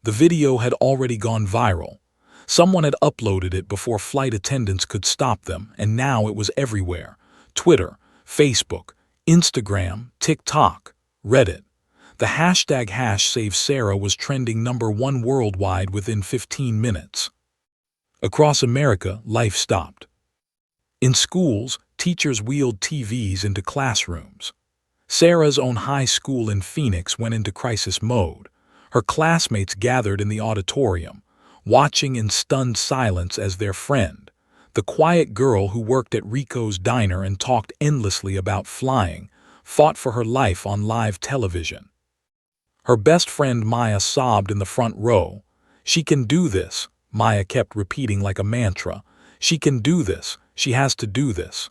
The video had already gone viral. Someone had uploaded it before flight attendants could stop them, and now it was everywhere. Twitter, Facebook, Instagram, TikTok, Reddit. The hashtag #SaveSarah was trending #1 worldwide within 15 minutes. Across America, life stopped. In schools, teachers wheeled TVs into classrooms. Sarah's own high school in Phoenix went into crisis mode. Her classmates gathered in the auditorium, watching in stunned silence as their friend, the quiet girl who worked at Rico's diner and talked endlessly about flying, fought for her life on live television. Her best friend Maya sobbed in the front row. She can do this, Maya kept repeating like a mantra. She can do this, she has to do this.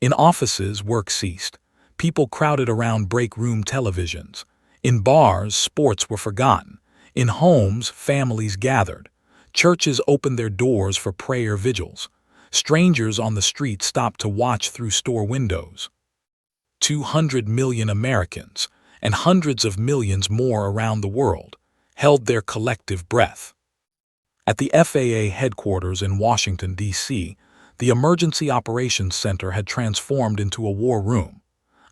In offices, work ceased. People crowded around break room televisions. In bars, sports were forgotten. In homes, families gathered. Churches opened their doors for prayer vigils. Strangers on the street stopped to watch through store windows. 200 million Americans, and hundreds of millions more around the world, held their collective breath. At the FAA headquarters in Washington, D.C., the Emergency Operations Center had transformed into a war room.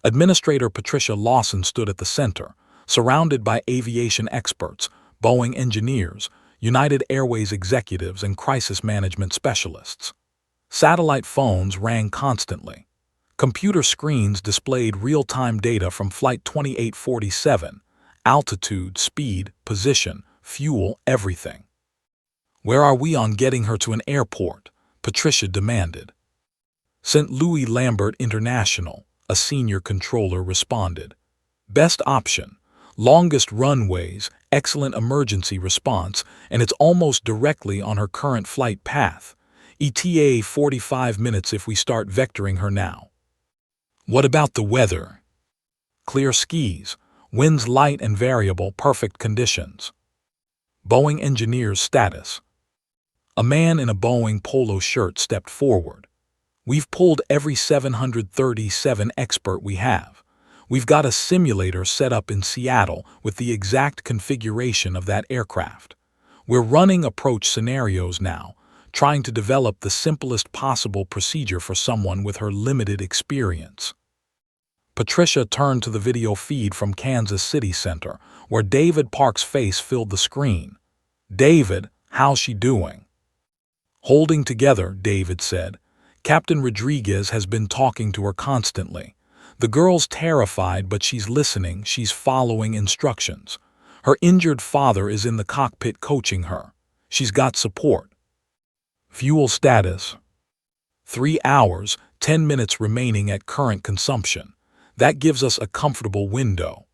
Administrator Patricia Lawson stood at the center, surrounded by aviation experts, Boeing engineers, United Airways executives, and crisis management specialists. Satellite phones rang constantly. Computer screens displayed real-time data from Flight 2847, altitude, speed, position, fuel, everything. "Where are we on getting her to an airport?" Patricia demanded. "St. Louis Lambert International," a senior controller responded. "Best option, longest runways, excellent emergency response, and it's almost directly on her current flight path. ETA 45 minutes if we start vectoring her now." "What about the weather?" "Clear skies, winds light and variable, perfect conditions." Boeing engineer's status. A man in a Boeing polo shirt stepped forward. "We've pulled every 737 expert we have. We've got a simulator set up in Seattle with the exact configuration of that aircraft. We're running approach scenarios now, trying to develop the simplest possible procedure for someone with her limited experience." Patricia turned to the video feed from Kansas City Center, where David Park's face filled the screen. "David, how's she doing?" "Holding together," David said. "Captain Rodriguez has been talking to her constantly. The girl's terrified, but she's listening, she's following instructions. Her injured father is in the cockpit coaching her. She's got support." Fuel status. 3 hours, 10 minutes remaining at current consumption. That gives us a comfortable window.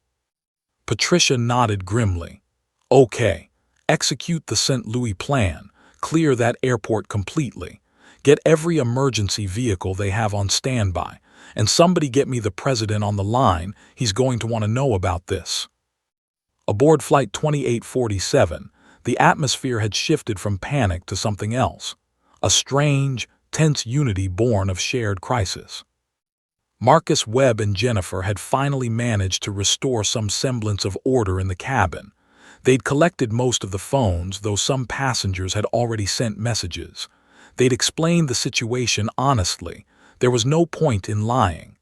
Patricia nodded grimly. "Okay, execute the St. Louis plan. Clear that airport completely. Get every emergency vehicle they have on standby. And somebody get me the president on the line, he's going to want to know about this." Aboard Flight 2847, the atmosphere had shifted from panic to something else. A strange, tense unity born of shared crisis. Marcus Webb and Jennifer had finally managed to restore some semblance of order in the cabin. They'd collected most of the phones, though some passengers had already sent messages. They'd explained the situation honestly. There was no point in lying.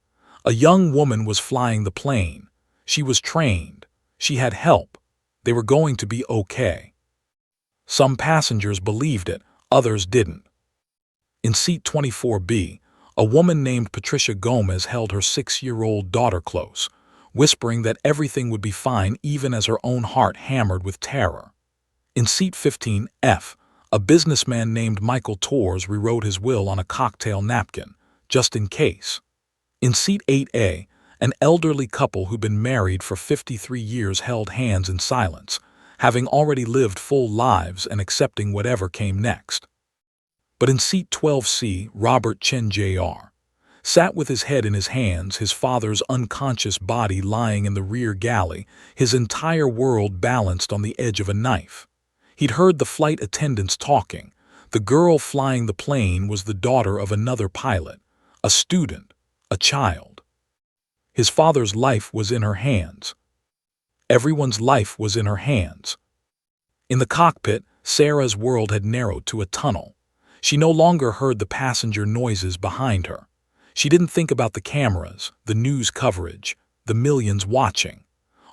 A young woman was flying the plane. She was trained. She had help. They were going to be okay. Some passengers believed it, others didn't. In seat 24B, a woman named Patricia Gomez held her 6-year-old daughter close, whispering that everything would be fine even as her own heart hammered with terror. In seat 15F, a businessman named Michael Torres rewrote his will on a cocktail napkin, just in case. In seat 8A, an elderly couple who'd been married for 53 years held hands in silence, having already lived full lives and accepting whatever came next. But in seat 12C, Robert Chen Jr. sat with his head in his hands, his father's unconscious body lying in the rear galley, his entire world balanced on the edge of a knife. He'd heard the flight attendants talking. The girl flying the plane was the daughter of another pilot, a student, a child. His father's life was in her hands. Everyone's life was in her hands. In the cockpit, Sarah's world had narrowed to a tunnel. She no longer heard the passenger noises behind her. She didn't think about the cameras, the news coverage, the millions watching.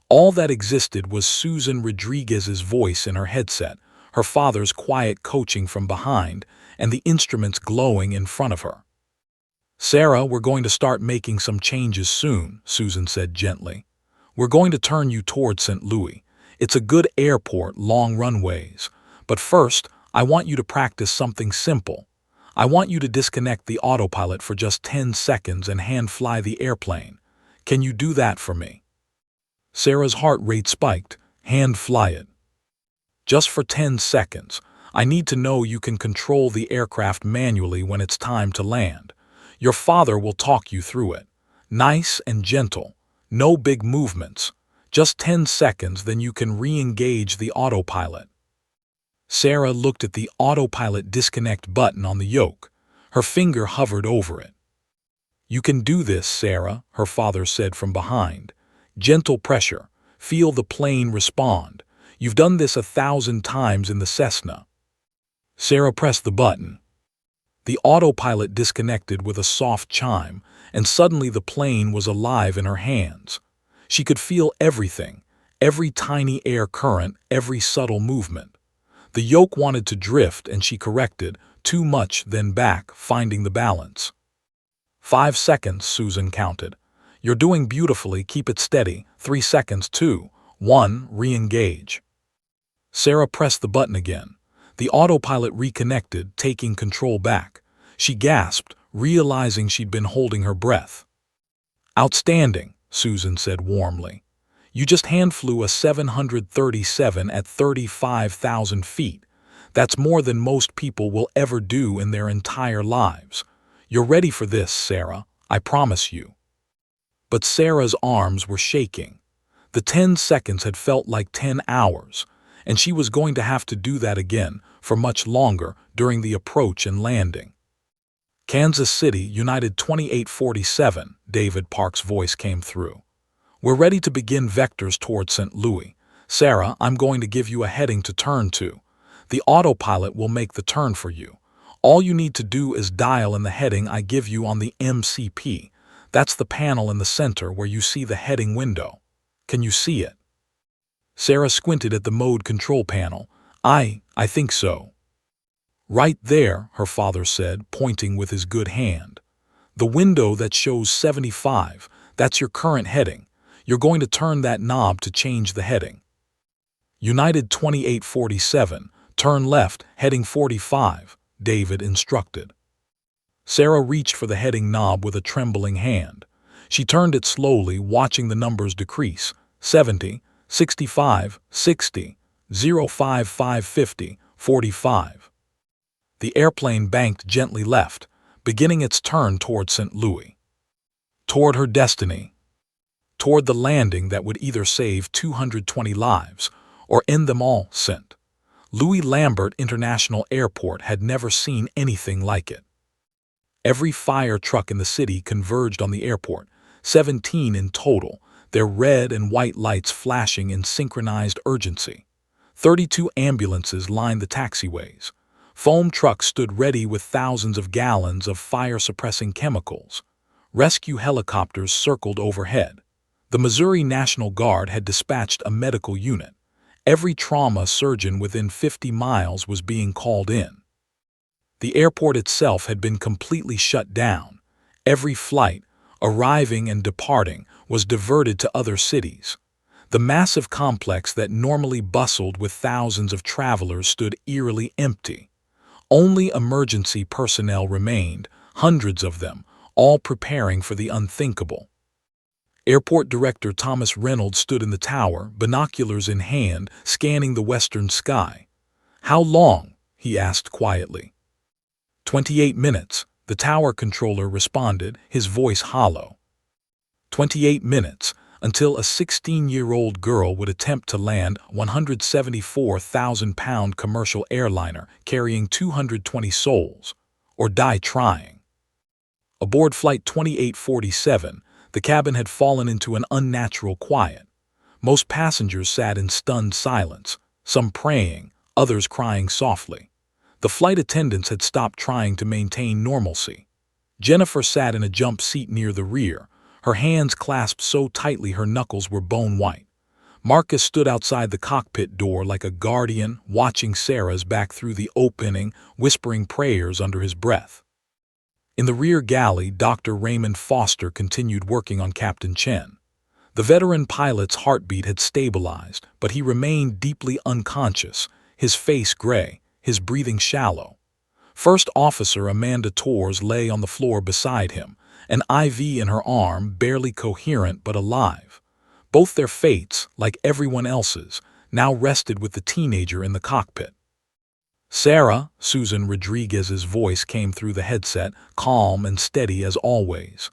All that existed was Susan Rodriguez's voice in her headset, her father's quiet coaching from behind, and the instruments glowing in front of her. "Sarah, we're going to start making some changes soon," Susan said gently. "We're going to turn you toward St. Louis. It's a good airport, long runways. But first, I want you to practice something simple. I want you to disconnect the autopilot for just 10 seconds and hand fly the airplane. Can you do that for me?" Sarah's heart rate spiked. "Hand fly it." Just for 10 seconds. I need to know you can control the aircraft manually when it's time to land. Your father will talk you through it. Nice and gentle. No big movements. Just 10 seconds, then you can re-engage the autopilot. Sarah looked at the autopilot disconnect button on the yoke. Her finger hovered over it. You can do this, Sarah, her father said from behind. Gentle pressure. Feel the plane respond. You've done this 1,000 times in the Cessna. Sarah pressed the button. The autopilot disconnected with a soft chime, and suddenly the plane was alive in her hands. She could feel everything, every tiny air current, every subtle movement. The yoke wanted to drift, and she corrected, too much, then back, finding the balance. 5 seconds, Susan counted. You're doing beautifully, keep it steady. 3 seconds, 2, 1, re-engage. Sarah pressed the button again. The autopilot reconnected, taking control back. She gasped, realizing she'd been holding her breath. Outstanding, Susan said warmly. You just hand flew a 737 at 35,000 feet. That's more than most people will ever do in their entire lives. You're ready for this, Sarah, I promise you. But Sarah's arms were shaking. The 10 seconds had felt like 10 hours, and she was going to have to do that again for much longer during the approach and landing. Kansas City, United 2847, David Park's voice came through. We're ready to begin vectors toward St. Louis. Sarah, I'm going to give you a heading to turn to. The autopilot will make the turn for you. All you need to do is dial in the heading I give you on the MCP. That's the panel in the center where you see the heading window. Can you see it? Sarah squinted at the mode control panel. I think so. Right there, her father said, pointing with his good hand. The window that shows 75, that's your current heading. You're going to turn that knob to change the heading. United 2847, turn left, heading 45, David instructed. Sarah reached for the heading knob with a trembling hand. She turned it slowly, watching the numbers decrease. 70, 65, 60, 05550, 45. The airplane banked gently left, beginning its turn toward St. Louis. Toward her destiny. Toward the landing that would either save 220 lives or end them all. St. Louis Lambert International Airport had never seen anything like it. Every fire truck in the city converged on the airport, 17 in total, their red and white lights flashing in synchronized urgency. 32 ambulances lined the taxiways. Foam trucks stood ready with thousands of gallons of fire-suppressing chemicals. Rescue helicopters circled overhead. The Missouri National Guard had dispatched a medical unit. Every trauma surgeon within 50 miles was being called in. The airport itself had been completely shut down. Every flight, arriving and departing, was diverted to other cities. The massive complex that normally bustled with thousands of travelers stood eerily empty. Only emergency personnel remained, hundreds of them, all preparing for the unthinkable. Airport Director Thomas Reynolds stood in the tower, binoculars in hand, scanning the western sky. "How long?" he asked quietly. 28 minutes, the tower controller responded, his voice hollow. 28 minutes, until a 16-year-old girl would attempt to land a 174,000-pound commercial airliner carrying 220 souls, or die trying. Aboard Flight 2847, the cabin had fallen into an unnatural quiet. Most passengers sat in stunned silence, some praying, others crying softly. The flight attendants had stopped trying to maintain normalcy. Jennifer sat in a jump seat near the rear, her hands clasped so tightly her knuckles were bone white. Marcus stood outside the cockpit door like a guardian, watching Sarah's back through the opening, whispering prayers under his breath. In the rear galley, Dr. Raymond Foster continued working on Captain Chen. The veteran pilot's heartbeat had stabilized, but he remained deeply unconscious, his face gray, his breathing shallow. First Officer Amanda Torres lay on the floor beside him, an IV in her arm, barely coherent but alive. Both their fates, like everyone else's, now rested with the teenager in the cockpit. "Sarah," Susan Rodriguez's voice came through the headset, calm and steady as always.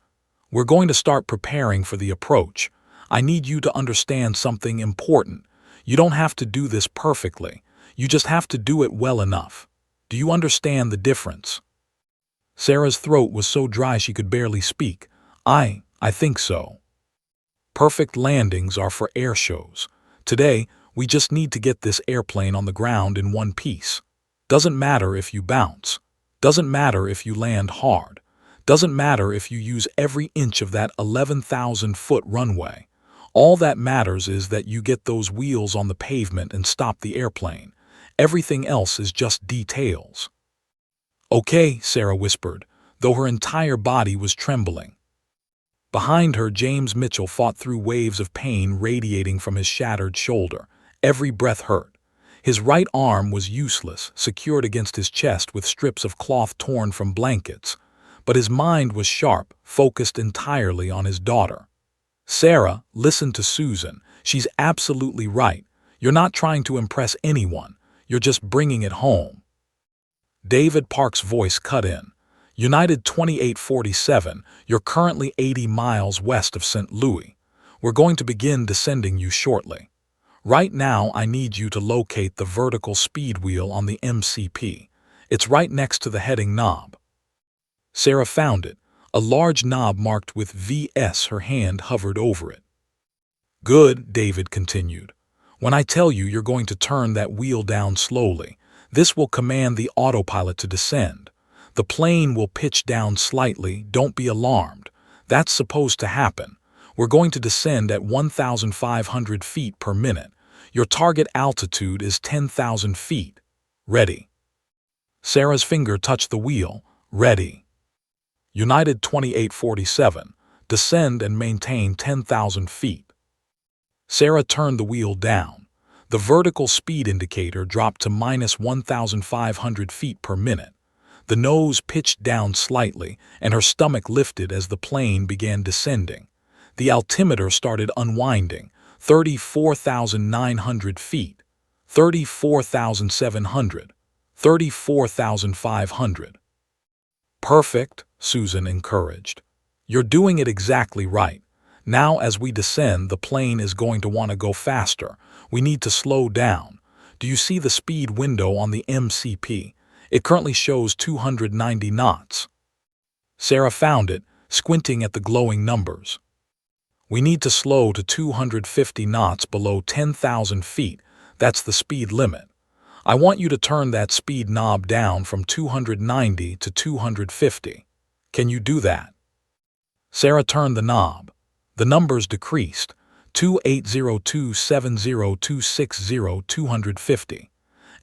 "We're going to start preparing for the approach. I need you to understand something important. You don't have to do this perfectly. You just have to do it well enough. Do you understand the difference?" Sarah's throat was so dry she could barely speak. I think so. Perfect landings are for air shows. Today, we just need to get this airplane on the ground in one piece. Doesn't matter if you bounce. Doesn't matter if you land hard. Doesn't matter if you use every inch of that 11,000-foot runway. All that matters is that you get those wheels on the pavement and stop the airplane. Everything else is just details. "Okay," Sarah whispered, though her entire body was trembling. Behind her, James Mitchell fought through waves of pain radiating from his shattered shoulder. Every breath hurt. His right arm was useless, secured against his chest with strips of cloth torn from blankets. But his mind was sharp, focused entirely on his daughter. "Sarah, listen to Susan. She's absolutely right. You're not trying to impress anyone. You're just bringing it home." David Park's voice cut in. "United 2847, you're currently 80 miles west of St. Louis. We're going to begin descending you shortly. Right now, I need you to locate the vertical speed wheel on the MCP. It's right next to the heading knob." Sarah found it, a large knob marked with VS. Her hand hovered over it. "Good," David continued. "When I tell you you're going to turn that wheel down slowly, this will command the autopilot to descend. The plane will pitch down slightly, don't be alarmed. That's supposed to happen. We're going to descend at 1,500 feet per minute. Your target altitude is 10,000 feet. Ready." Sarah's finger touched the wheel. "Ready." United 2847, descend and maintain 10,000 feet. Sarah turned the wheel down. The vertical speed indicator dropped to minus 1,500 feet per minute. The nose pitched down slightly, and her stomach lifted as the plane began descending. The altimeter started unwinding. 34,900 feet, 34,700, 34,500. "Perfect," Susan encouraged. "You're doing it exactly right. Now as we descend, the plane is going to want to go faster. We need to slow down. Do you see the speed window on the MCP? It currently shows 290 knots. Sarah found it, squinting at the glowing numbers. "We need to slow to 250 knots below 10,000 feet. That's the speed limit. I want you to turn that speed knob down from 290 to 250. Can you do that?" Sarah turned the knob. The numbers decreased. 280270260250. 250.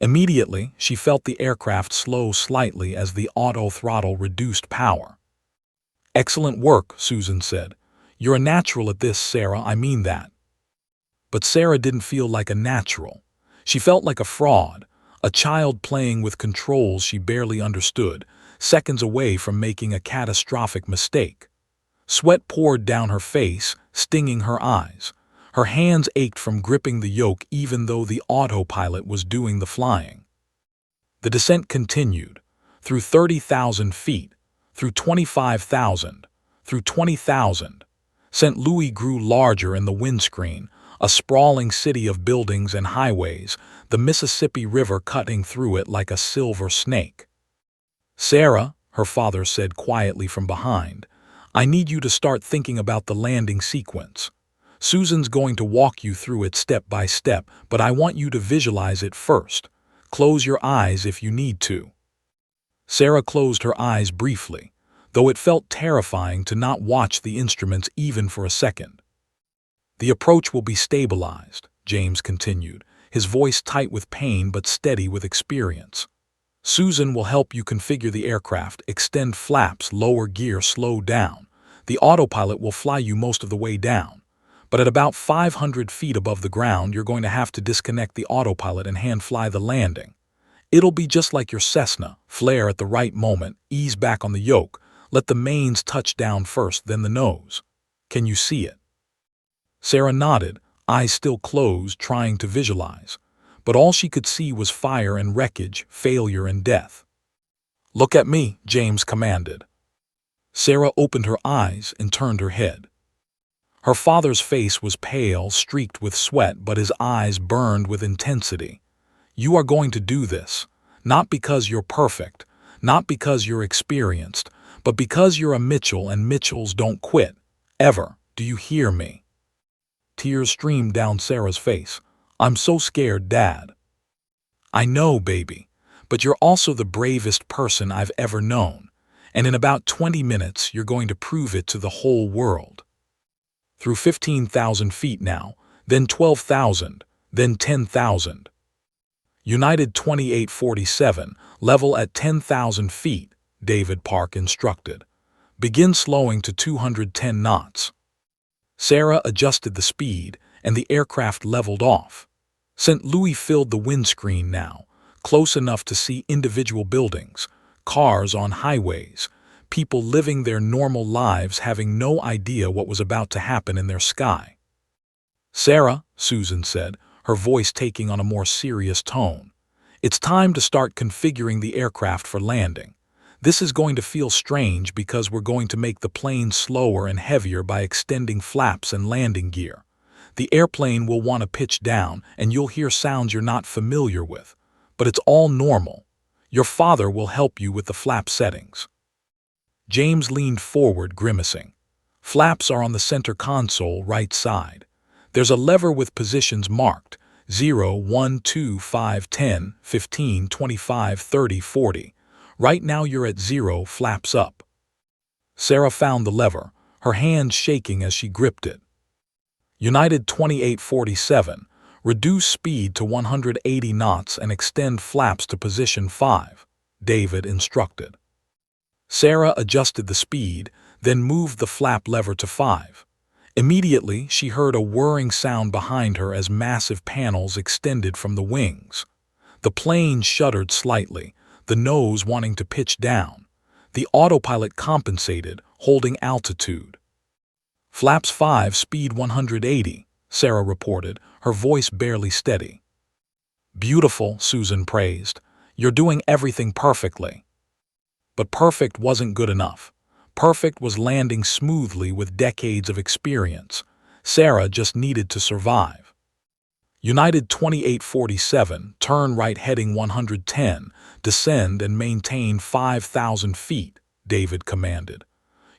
Immediately, she felt the aircraft slow slightly as the auto throttle reduced power. "Excellent work," Susan said. "You're a natural at this, Sarah, I mean that." But Sarah didn't feel like a natural. She felt like a fraud, a child playing with controls she barely understood, seconds away from making a catastrophic mistake. Sweat poured down her face, stinging her eyes. Her hands ached from gripping the yoke even though the autopilot was doing the flying. The descent continued, through 30,000 feet, through 25,000, through 20,000. St. Louis grew larger in the windscreen, a sprawling city of buildings and highways, the Mississippi River cutting through it like a silver snake. "Sarah," her father said quietly from behind, "I need you to start thinking about the landing sequence. Susan's going to walk you through it step by step, but I want you to visualize it first. Close your eyes if you need to." Sarah closed her eyes briefly, though it felt terrifying to not watch the instruments even for a second. "The approach will be stabilized," James continued, his voice tight with pain but steady with experience. "Susan will help you configure the aircraft, extend flaps, lower gear, slow down. The autopilot will fly you most of the way down. But at about 500 feet above the ground, you're going to have to disconnect the autopilot and hand-fly the landing. It'll be just like your Cessna, flare at the right moment, ease back on the yoke, let the mains touch down first, then the nose. Can you see it?" Sarah nodded, eyes still closed, trying to visualize. But all she could see was fire and wreckage, failure and death. "Look at me," James commanded. Sarah opened her eyes and turned her head. Her father's face was pale, streaked with sweat, but his eyes burned with intensity. "You are going to do this, not because you're perfect, not because you're experienced, but because you're a Mitchell and Mitchells don't quit. Ever. Do you hear me?" Tears streamed down Sarah's face. "I'm so scared, Dad." "I know, baby, but you're also the bravest person I've ever known, and in about 20 minutes you're going to prove it to the whole world." Through 15,000 feet now, then 12,000, then 10,000. United 2847, level at 10,000 feet, David Park instructed. "Begin slowing to 210 knots. Sarah adjusted the speed, and the aircraft leveled off. St. Louis filled the windscreen now, close enough to see individual buildings, cars on highways, people living their normal lives having no idea what was about to happen in their sky. "Sarah," Susan said, her voice taking on a more serious tone, "it's time to start configuring the aircraft for landing. This is going to feel strange because we're going to make the plane slower and heavier by extending flaps and landing gear. The airplane will want to pitch down, and you'll hear sounds you're not familiar with. But it's all normal. Your father will help you with the flap settings." James leaned forward, grimacing. "Flaps are on the center console, right side. There's a lever with positions marked 0, 1, 2, 5, 10, 15, 25, 30, 40. Right now you're at 0, flaps up." Sarah found the lever, her hands shaking as she gripped it. "United 2847, reduce speed to 180 knots and extend flaps to position 5, David instructed. Sarah adjusted the speed, then moved the flap lever to 5. Immediately, she heard a whirring sound behind her as massive panels extended from the wings. The plane shuddered slightly, the nose wanting to pitch down. The autopilot compensated, holding altitude. "Flaps 5, speed 180, Sarah reported, her voice barely steady. "Beautiful," Susan praised. "You're doing everything perfectly." But perfect wasn't good enough. Perfect was landing smoothly with decades of experience. Sarah just needed to survive. "United 2847, turn right heading 110, descend and maintain 5,000 feet, David commanded.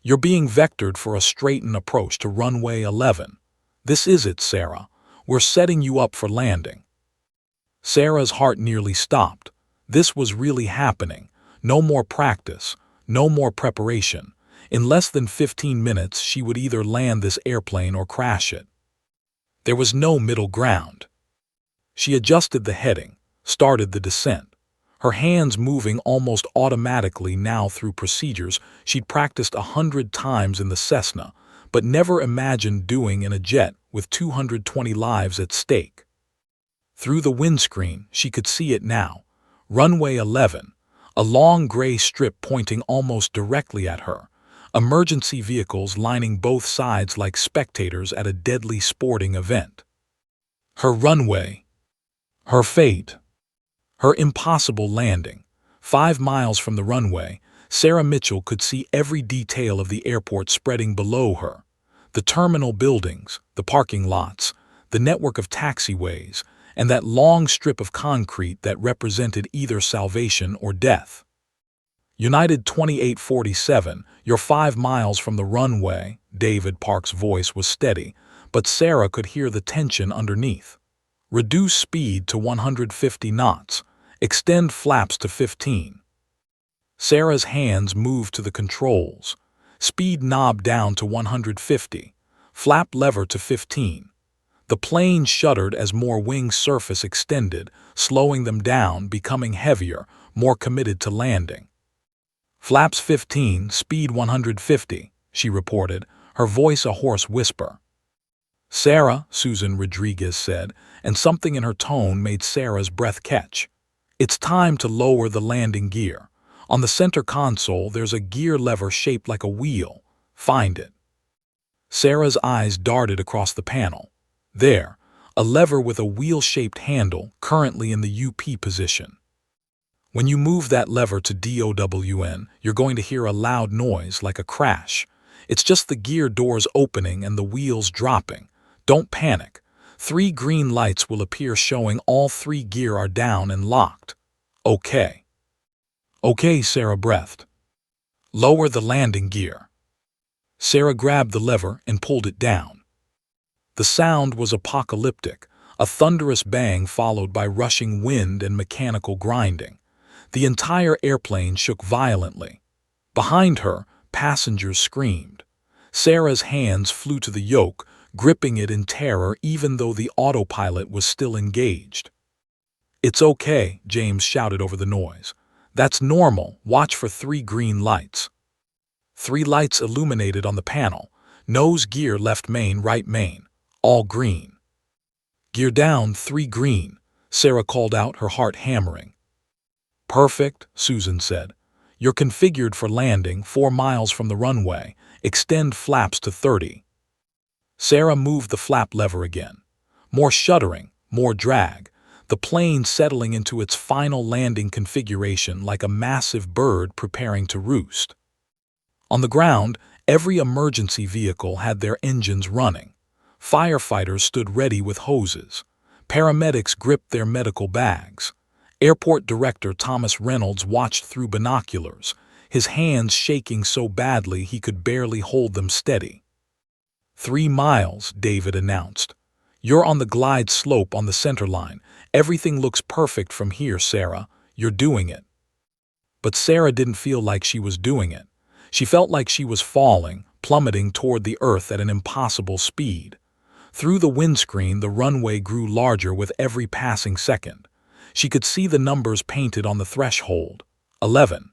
"You're being vectored for a straighten approach to runway 11. This is it, Sarah. We're setting you up for landing." Sarah's heart nearly stopped. This was really happening. No more practice, no more preparation. In less than 15 minutes, she would either land this airplane or crash it. There was no middle ground. She adjusted the heading, started the descent, her hands moving almost automatically now through procedures she'd practiced 100 times in the Cessna, but never imagined doing in a jet with 220 lives at stake. Through the windscreen, she could see it now. Runway 11, a long gray strip pointing almost directly at her. Emergency vehicles lining both sides like spectators at a deadly sporting event. Her runway. Her fate. Her impossible landing. 5 miles from the runway, Sarah Mitchell could see every detail of the airport spreading below her. The terminal buildings, the parking lots, the network of taxiways, and that long strip of concrete that represented either salvation or death. "United 2847, you're 5 miles from the runway," David Park's voice was steady, but Sarah could hear the tension underneath. "Reduce speed to 150 knots. Extend flaps to 15. Sarah's hands moved to the controls. Speed knob down to 150. Flap lever to 15. The plane shuddered as more wing surface extended, slowing them down, becoming heavier, more committed to landing. "Flaps 15, speed 150, she reported, her voice a hoarse whisper. "Sarah," Susan Rodriguez said, and something in her tone made Sarah's breath catch. "It's time to lower the landing gear. On the center console, there's a gear lever shaped like a wheel. Find it." Sarah's eyes darted across the panel. There, a lever with a wheel-shaped handle currently in the UP position. When you move that lever to DOWN, you're going to hear a loud noise like a crash. It's just the gear doors opening and the wheels dropping. Don't panic. 3 green lights will appear showing all 3 gear are down and locked. Okay. Okay, Sarah breathed. Lower the landing gear. Sarah grabbed the lever and pulled it down. The sound was apocalyptic, a thunderous bang followed by rushing wind and mechanical grinding. The entire airplane shook violently. Behind her, passengers screamed. Sarah's hands flew to the yoke, gripping it in terror even though the autopilot was still engaged. "It's okay," James shouted over the noise. "That's normal. Watch for 3 green lights." 3 lights illuminated on the panel. Nose gear left main, right main. All green. "Gear down, 3 green," Sarah called out, her heart hammering. "Perfect," Susan said. "You're configured for landing 4 miles from the runway. Extend flaps to 30. Sarah moved the flap lever again. More shuddering, more drag. The plane settling into its final landing configuration like a massive bird preparing to roost. On the ground, every emergency vehicle had their engines running. Firefighters stood ready with hoses. Paramedics gripped their medical bags. Airport Director Thomas Reynolds watched through binoculars, his hands shaking so badly he could barely hold them steady. 3 miles, David announced. "You're on the glide slope on the center line. Everything looks perfect from here, Sarah. You're doing it." But Sarah didn't feel like she was doing it. She felt like she was falling, plummeting toward the earth at an impossible speed. Through the windscreen, the runway grew larger with every passing second. She could see the numbers painted on the threshold. 11.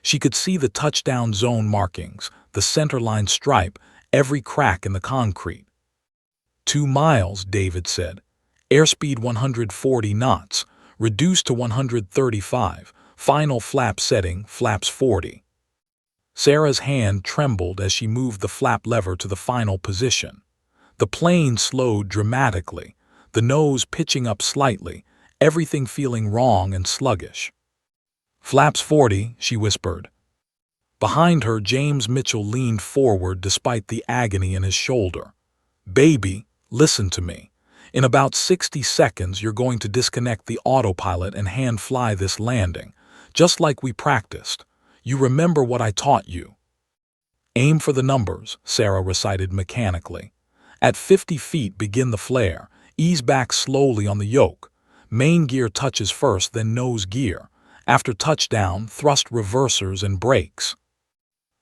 She could see the touchdown zone markings, the centerline stripe, every crack in the concrete. 2 miles, David said. Airspeed 140 knots, reduced to 135, final flap setting, flaps 40. Sarah's hand trembled as she moved the flap lever to the final position. The plane slowed dramatically, the nose pitching up slightly, everything feeling wrong and sluggish. "Flaps 40, she whispered. Behind her, James Mitchell leaned forward despite the agony in his shoulder. "Baby, listen to me. In about 60 seconds, you're going to disconnect the autopilot and hand fly this landing, just like we practiced. You remember what I taught you." "Aim for the numbers," Sarah recited mechanically. "At 50 feet, begin the flare. Ease back slowly on the yoke. Main gear touches first, then nose gear. After touchdown, thrust reversers and brakes."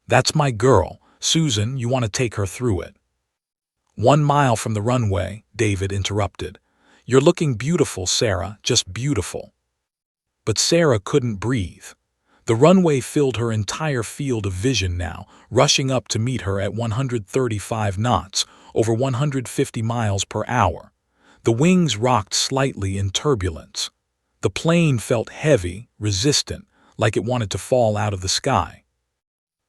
"That's my girl. Susan, you want to take her through it." 1 mile from the runway, David interrupted. "You're looking beautiful, Sarah, just beautiful." But Sarah couldn't breathe. The runway filled her entire field of vision now, rushing up to meet her at 135 knots, over 150 miles per hour. The wings rocked slightly in turbulence. The plane felt heavy, resistant, like it wanted to fall out of the sky.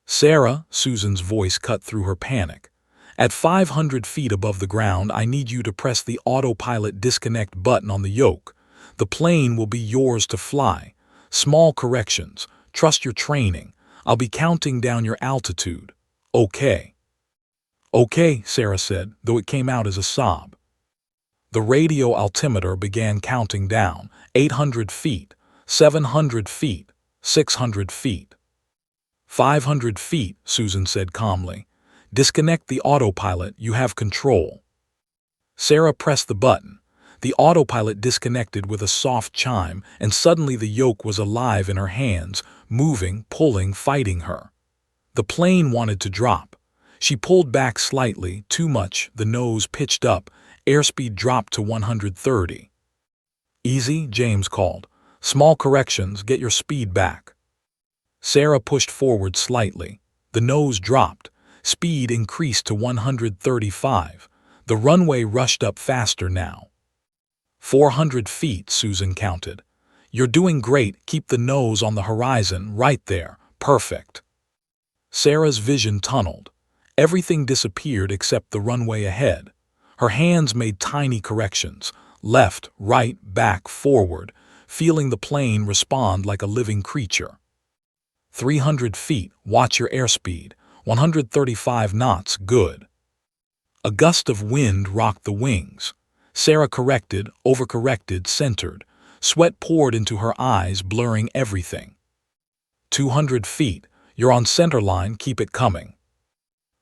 "Sarah," Susan's voice cut through her panic. "At 500 feet above the ground, I need you to press the autopilot disconnect button on the yoke. The plane will be yours to fly. Small corrections. Trust your training. I'll be counting down your altitude. Okay." "Okay," Sarah said, though it came out as a sob. The radio altimeter began counting down. 800 feet, 700 feet, 600 feet. 500 feet, Susan said calmly. "Disconnect the autopilot, you have control." Sarah pressed the button. The autopilot disconnected with a soft chime, and suddenly the yoke was alive in her hands, moving, pulling, fighting her. The plane wanted to drop. She pulled back slightly, too much, the nose pitched up, airspeed dropped to 130. "Easy," James called. "Small corrections, get your speed back." Sarah pushed forward slightly. The nose dropped. Speed increased to 135. The runway rushed up faster now. 400 feet, Susan counted. "You're doing great, keep the nose on the horizon, right there, perfect." Sarah's vision tunneled. Everything disappeared except the runway ahead. Her hands made tiny corrections, left, right, back, forward, feeling the plane respond like a living creature. 300 feet, watch your airspeed. 135 knots, good. A gust of wind rocked the wings. Sarah corrected, overcorrected, centered. Sweat poured into her eyes, blurring everything. 200 feet, you're on centerline, keep it coming.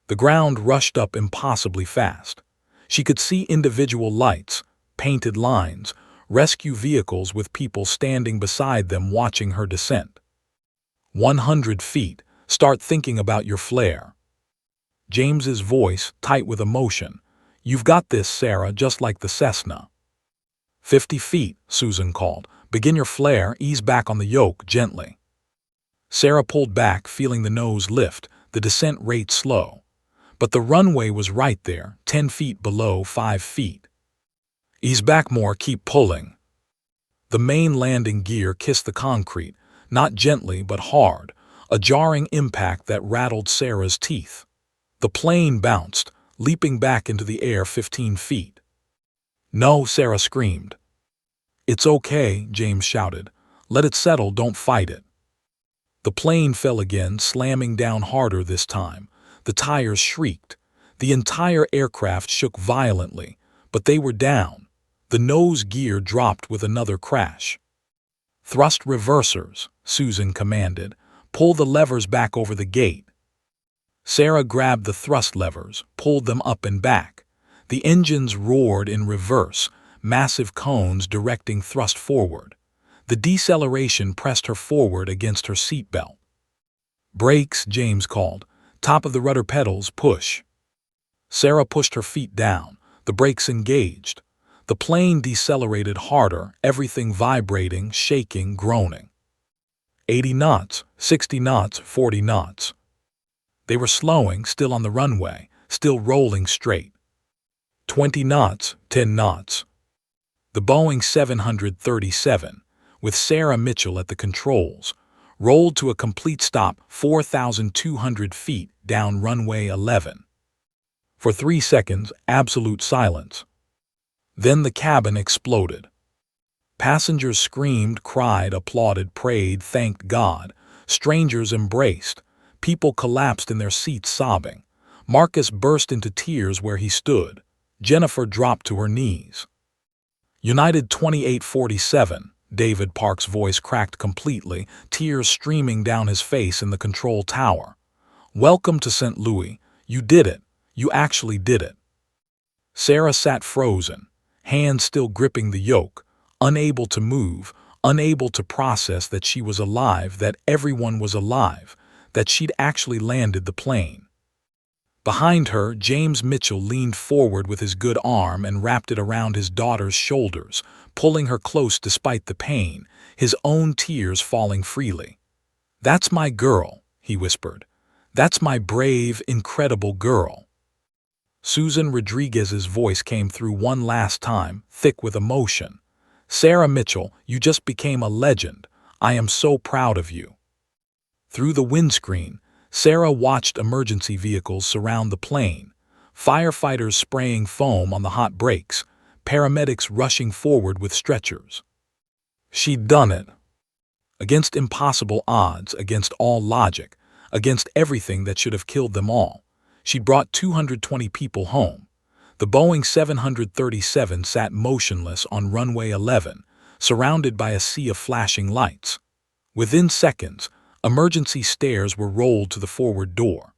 The ground rushed up impossibly fast. She could see individual lights, painted lines, rescue vehicles with people standing beside them watching her descent. 100 feet, start thinking about your flare. James's voice, tight with emotion. You've got this, Sarah, just like the Cessna. 50 feet, Susan called. Begin your flare, ease back on the yoke, gently. Sarah pulled back, feeling the nose lift, the descent rate slow. But the runway was right there, 10 feet below, 5 feet. Ease back more, keep pulling. The main landing gear kissed the concrete, not gently but hard, a jarring impact that rattled Sarah's teeth. The plane bounced, leaping back into the air 15 feet. No, Sarah screamed. It's okay, James shouted. Let it settle, don't fight it. The plane fell again, slamming down harder this time. The tires shrieked. The entire aircraft shook violently, but they were down. The nose gear dropped with another crash. Thrust reversers, Susan commanded. Pull the levers back over the gate. Sarah grabbed the thrust levers, pulled them up and back. The engines roared in reverse, massive cones directing thrust forward. The deceleration pressed her forward against her seatbelt. Brakes, James called. Top of the rudder pedals, push. Sarah pushed her feet down. The brakes engaged. The plane decelerated harder, everything vibrating, shaking, groaning. 80 knots, 60 knots, 40 knots. They were slowing, still on the runway, still rolling straight. 20 knots, 10 knots. The Boeing 737, with Sarah Mitchell at the controls, rolled to a complete stop 4,200 feet down runway 11. For 3 seconds, absolute silence. Then the cabin exploded. Passengers screamed, cried, applauded, prayed, thanked God. Strangers embraced. People collapsed in their seats sobbing. Marcus burst into tears where he stood. Jennifer dropped to her knees. United 2847, David Park's voice cracked completely, tears streaming down his face in the control tower. Welcome to St. Louis. You did it. You actually did it. Sarah sat frozen, hands still gripping the yoke, unable to move, unable to process that she was alive, that everyone was alive, that she'd actually landed the plane. Behind her, James Mitchell leaned forward with his good arm and wrapped it around his daughter's shoulders, pulling her close despite the pain, his own tears falling freely. "That's my girl," he whispered. "That's my brave, incredible girl." Susan Rodriguez's voice came through one last time, thick with emotion. "Sarah Mitchell, you just became a legend. I am so proud of you." Through the windscreen, Sarah watched emergency vehicles surround the plane, firefighters spraying foam on the hot brakes, paramedics rushing forward with stretchers. She'd done it. Against impossible odds, against all logic, against everything that should have killed them all, she'd brought 220 people home. The Boeing 737 sat motionless on runway 11, surrounded by a sea of flashing lights. Within seconds, emergency stairs were rolled to the forward door.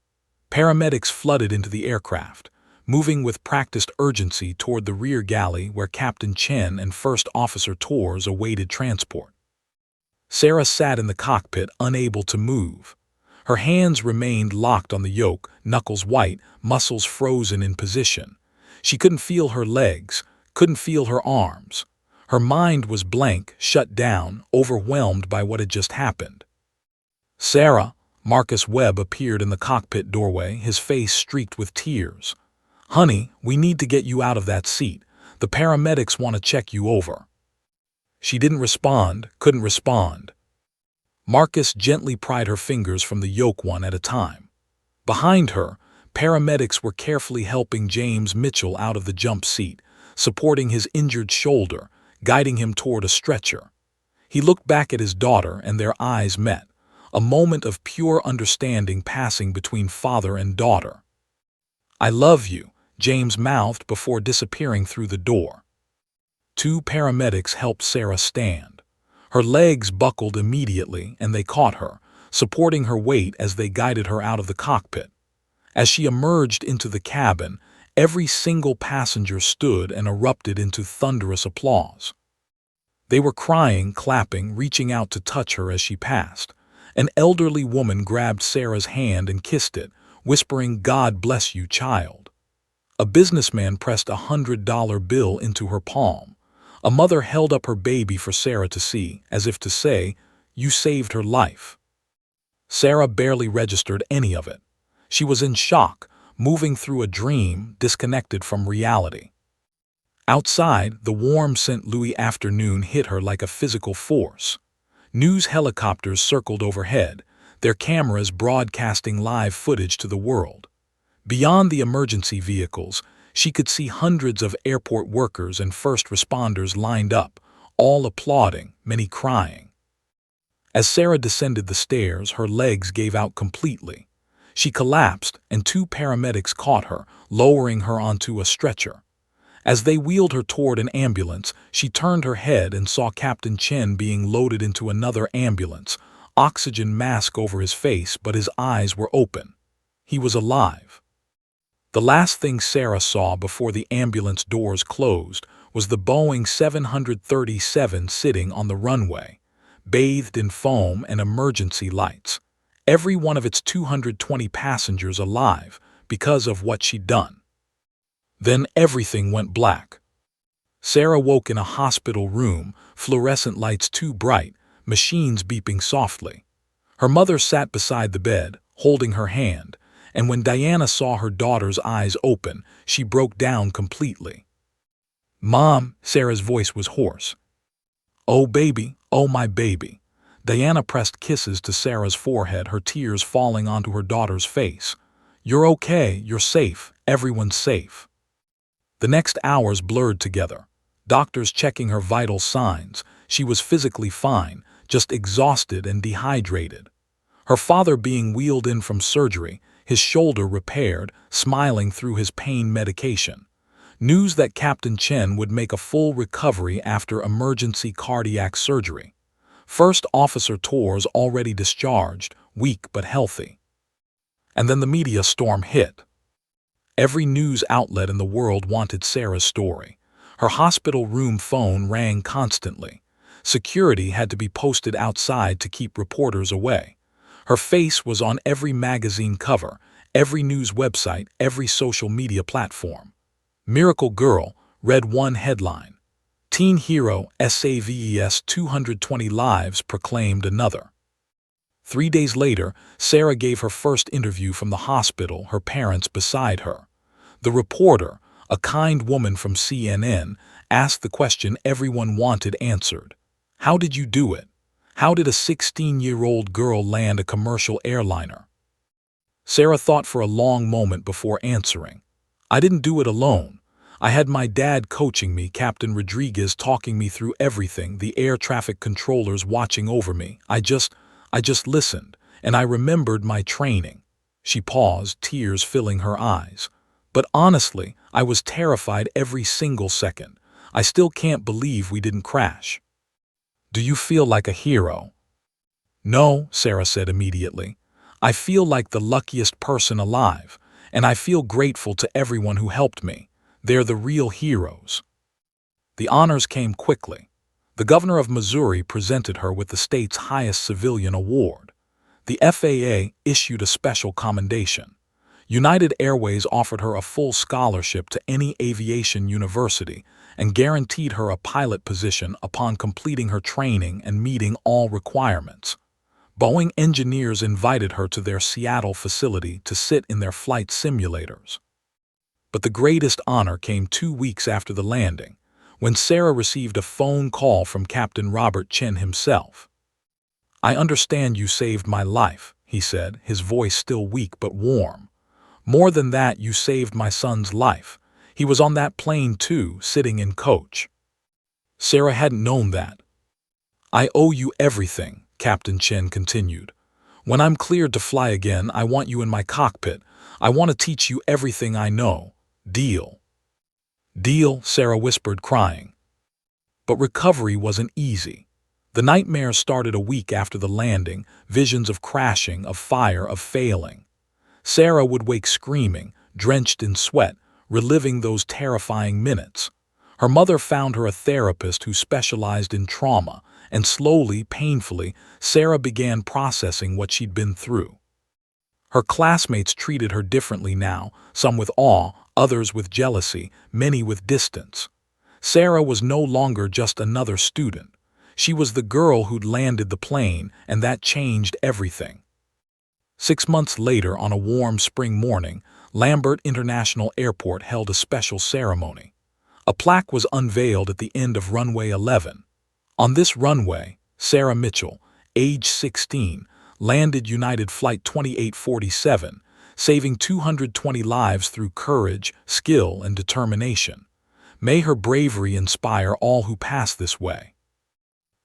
Paramedics flooded into the aircraft, moving with practiced urgency toward the rear galley where Captain Chen and First Officer Torres awaited transport. Sarah sat in the cockpit, unable to move. Her hands remained locked on the yoke, knuckles white, muscles frozen in position. She couldn't feel her legs, couldn't feel her arms. Her mind was blank, shut down, overwhelmed by what had just happened. "Sarah," Marcus Webb appeared in the cockpit doorway, his face streaked with tears. "Honey, we need to get you out of that seat. The paramedics want to check you over." She didn't respond, couldn't respond. Marcus gently pried her fingers from the yoke one at a time. Behind her, Paramedics were carefully helping James Mitchell out of the jump seat, supporting his injured shoulder, guiding him toward a stretcher. He looked back at his daughter and their eyes met, a moment of pure understanding passing between father and daughter. "I love you," James mouthed before disappearing through the door. Two paramedics helped Sarah stand. Her legs buckled immediately and they caught her, supporting her weight as they guided her out of the cockpit. As she emerged into the cabin, every single passenger stood and erupted into thunderous applause. They were crying, clapping, reaching out to touch her as she passed. An elderly woman grabbed Sarah's hand and kissed it, whispering, "God bless you, child." A businessman pressed $100 bill into her palm. A mother held up her baby for Sarah to see, as if to say, "You saved her life." Sarah barely registered any of it. She was in shock, moving through a dream, disconnected from reality. Outside, the warm St. Louis afternoon hit her like a physical force. News helicopters circled overhead, their cameras broadcasting live footage to the world. Beyond the emergency vehicles, she could see hundreds of airport workers and first responders lined up, all applauding, many crying. As Sarah descended the stairs, her legs gave out completely. She collapsed, and two paramedics caught her, lowering her onto a stretcher. As they wheeled her toward an ambulance, she turned her head and saw Captain Chen being loaded into another ambulance, oxygen mask over his face, but his eyes were open. He was alive. The last thing Sarah saw before the ambulance doors closed was the Boeing 737 sitting on the runway, bathed in foam and emergency lights. Every one of its 220 passengers alive because of what she'd done. Then everything went black. Sarah woke in a hospital room, fluorescent lights too bright, machines beeping softly. Her mother sat beside the bed, holding her hand, and when Diana saw her daughter's eyes open, she broke down completely. "Mom," Sarah's voice was hoarse. "Oh baby, oh my baby." Diana pressed kisses to Sarah's forehead, her tears falling onto her daughter's face. "You're okay, you're safe, everyone's safe." The next hours blurred together. Doctors checking her vital signs. She was physically fine, just exhausted and dehydrated. Her father being wheeled in from surgery, his shoulder repaired, smiling through his pain medication. News that Captain Chen would make a full recovery after emergency cardiac surgery. First Officer Torres already discharged, weak but healthy. And then the media storm hit. Every news outlet in the world wanted Sarah's story. Her hospital room phone rang constantly. Security had to be posted outside to keep reporters away. Her face was on every magazine cover, every news website, every social media platform. "Miracle Girl" read one headline. "Teen Hero SAVES 220 Lives" proclaimed another. 3 days later, Sarah gave her first interview from the hospital, her parents beside her. The reporter, a kind woman from CNN, asked the question everyone wanted answered. "How did you do it? How did a 16-year-old girl land a commercial airliner?" Sarah thought for a long moment before answering. "I didn't do it alone. I had my dad coaching me, Captain Rodriguez talking me through everything, the air traffic controllers watching over me. I just listened, and I remembered my training." She paused, tears filling her eyes. "But honestly, I was terrified every single second. I still can't believe we didn't crash." "Do you feel like a hero?" "No," Sarah said immediately. "I feel like the luckiest person alive, and I feel grateful to everyone who helped me. They're the real heroes." The honors came quickly. The governor of Missouri presented her with the state's highest civilian award. The FAA issued a special commendation. United Airways offered her a full scholarship to any aviation university and guaranteed her a pilot position upon completing her training and meeting all requirements. Boeing engineers invited her to their Seattle facility to sit in their flight simulators. But the greatest honor came 2 weeks after the landing, when Sarah received a phone call from Captain Robert Chen himself. "I understand you saved my life," he said, his voice still weak but warm. More than that, you saved my son's life. He was on that plane too, sitting in coach. Sarah hadn't known that. I owe you everything, Captain Chen continued. When I'm cleared to fly again, I want you in my cockpit. I want to teach you everything I know. Deal. Deal, Sarah whispered, crying. But recovery wasn't easy. The nightmare started a week after the landing, visions of crashing, of fire, of failing. Sarah would wake screaming, drenched in sweat, reliving those terrifying minutes. Her mother found her a therapist who specialized in trauma, and slowly, painfully, Sarah began processing what she'd been through. Her classmates treated her differently now, some with awe, others with jealousy, many with distance. Sarah was no longer just another student. She was the girl who'd landed the plane, and that changed everything. 6 months later, on a warm spring morning, Lambert International Airport held a special ceremony. A plaque was unveiled at the end of runway 11. On this runway, Sarah Mitchell, age 16, landed United Flight 2847, saving 220 lives through courage, skill, and determination. May her bravery inspire all who pass this way.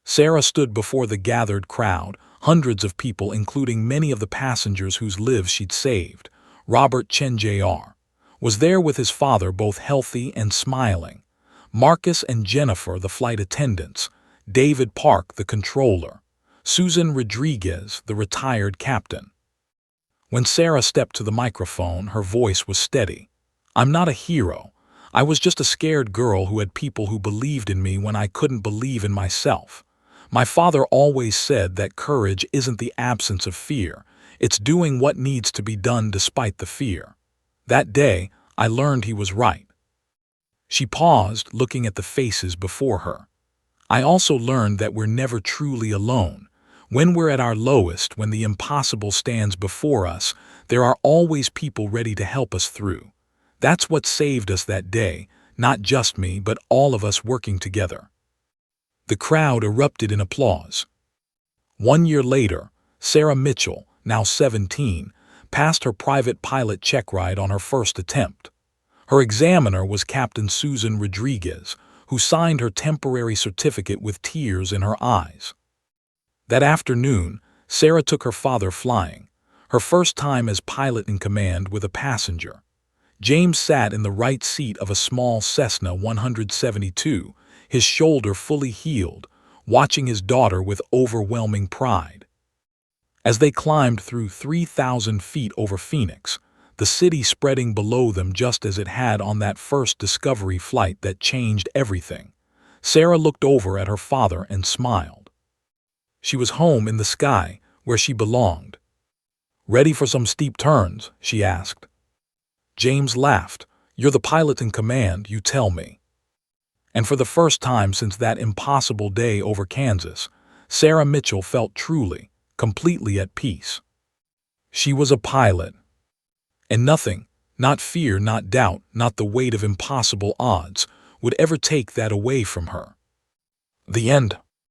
Sarah stood before the gathered crowd, hundreds of people, including many of the passengers whose lives she'd saved. Robert Chen Jr. was there with his father, both healthy and smiling. Marcus and Jennifer, the flight attendants. David Park, the controller. Susan Rodriguez, the retired captain. When Sarah stepped to the microphone, her voice was steady. I'm not a hero. I was just a scared girl who had people who believed in me when I couldn't believe in myself. My father always said that courage isn't the absence of fear. It's doing what needs to be done despite the fear. That day, I learned he was right. She paused, looking at the faces before her. I also learned that we're never truly alone. When we're at our lowest, when the impossible stands before us, there are always people ready to help us through. That's what saved us that day, not just me, but all of us working together. The crowd erupted in applause. 1 year later, Sarah Mitchell, now 17, passed her private pilot check ride on her first attempt. Her examiner was Captain Susan Rodriguez, who signed her temporary certificate with tears in her eyes. That afternoon, Sarah took her father flying, her first time as pilot in command with a passenger. James sat in the right seat of a small Cessna 172, his shoulder fully healed, watching his daughter with overwhelming pride. As they climbed through 3,000 feet over Phoenix, the city spreading below them just as it had on that first Discovery flight that changed everything, Sarah looked over at her father and smiled. She was home in the sky, where she belonged. Ready for some steep turns? She asked. James laughed. You're the pilot in command, you tell me. And for the first time since that impossible day over Kansas, Sarah Mitchell felt truly, completely at peace. She was a pilot. And nothing, not fear, not doubt, not the weight of impossible odds, would ever take that away from her. The end.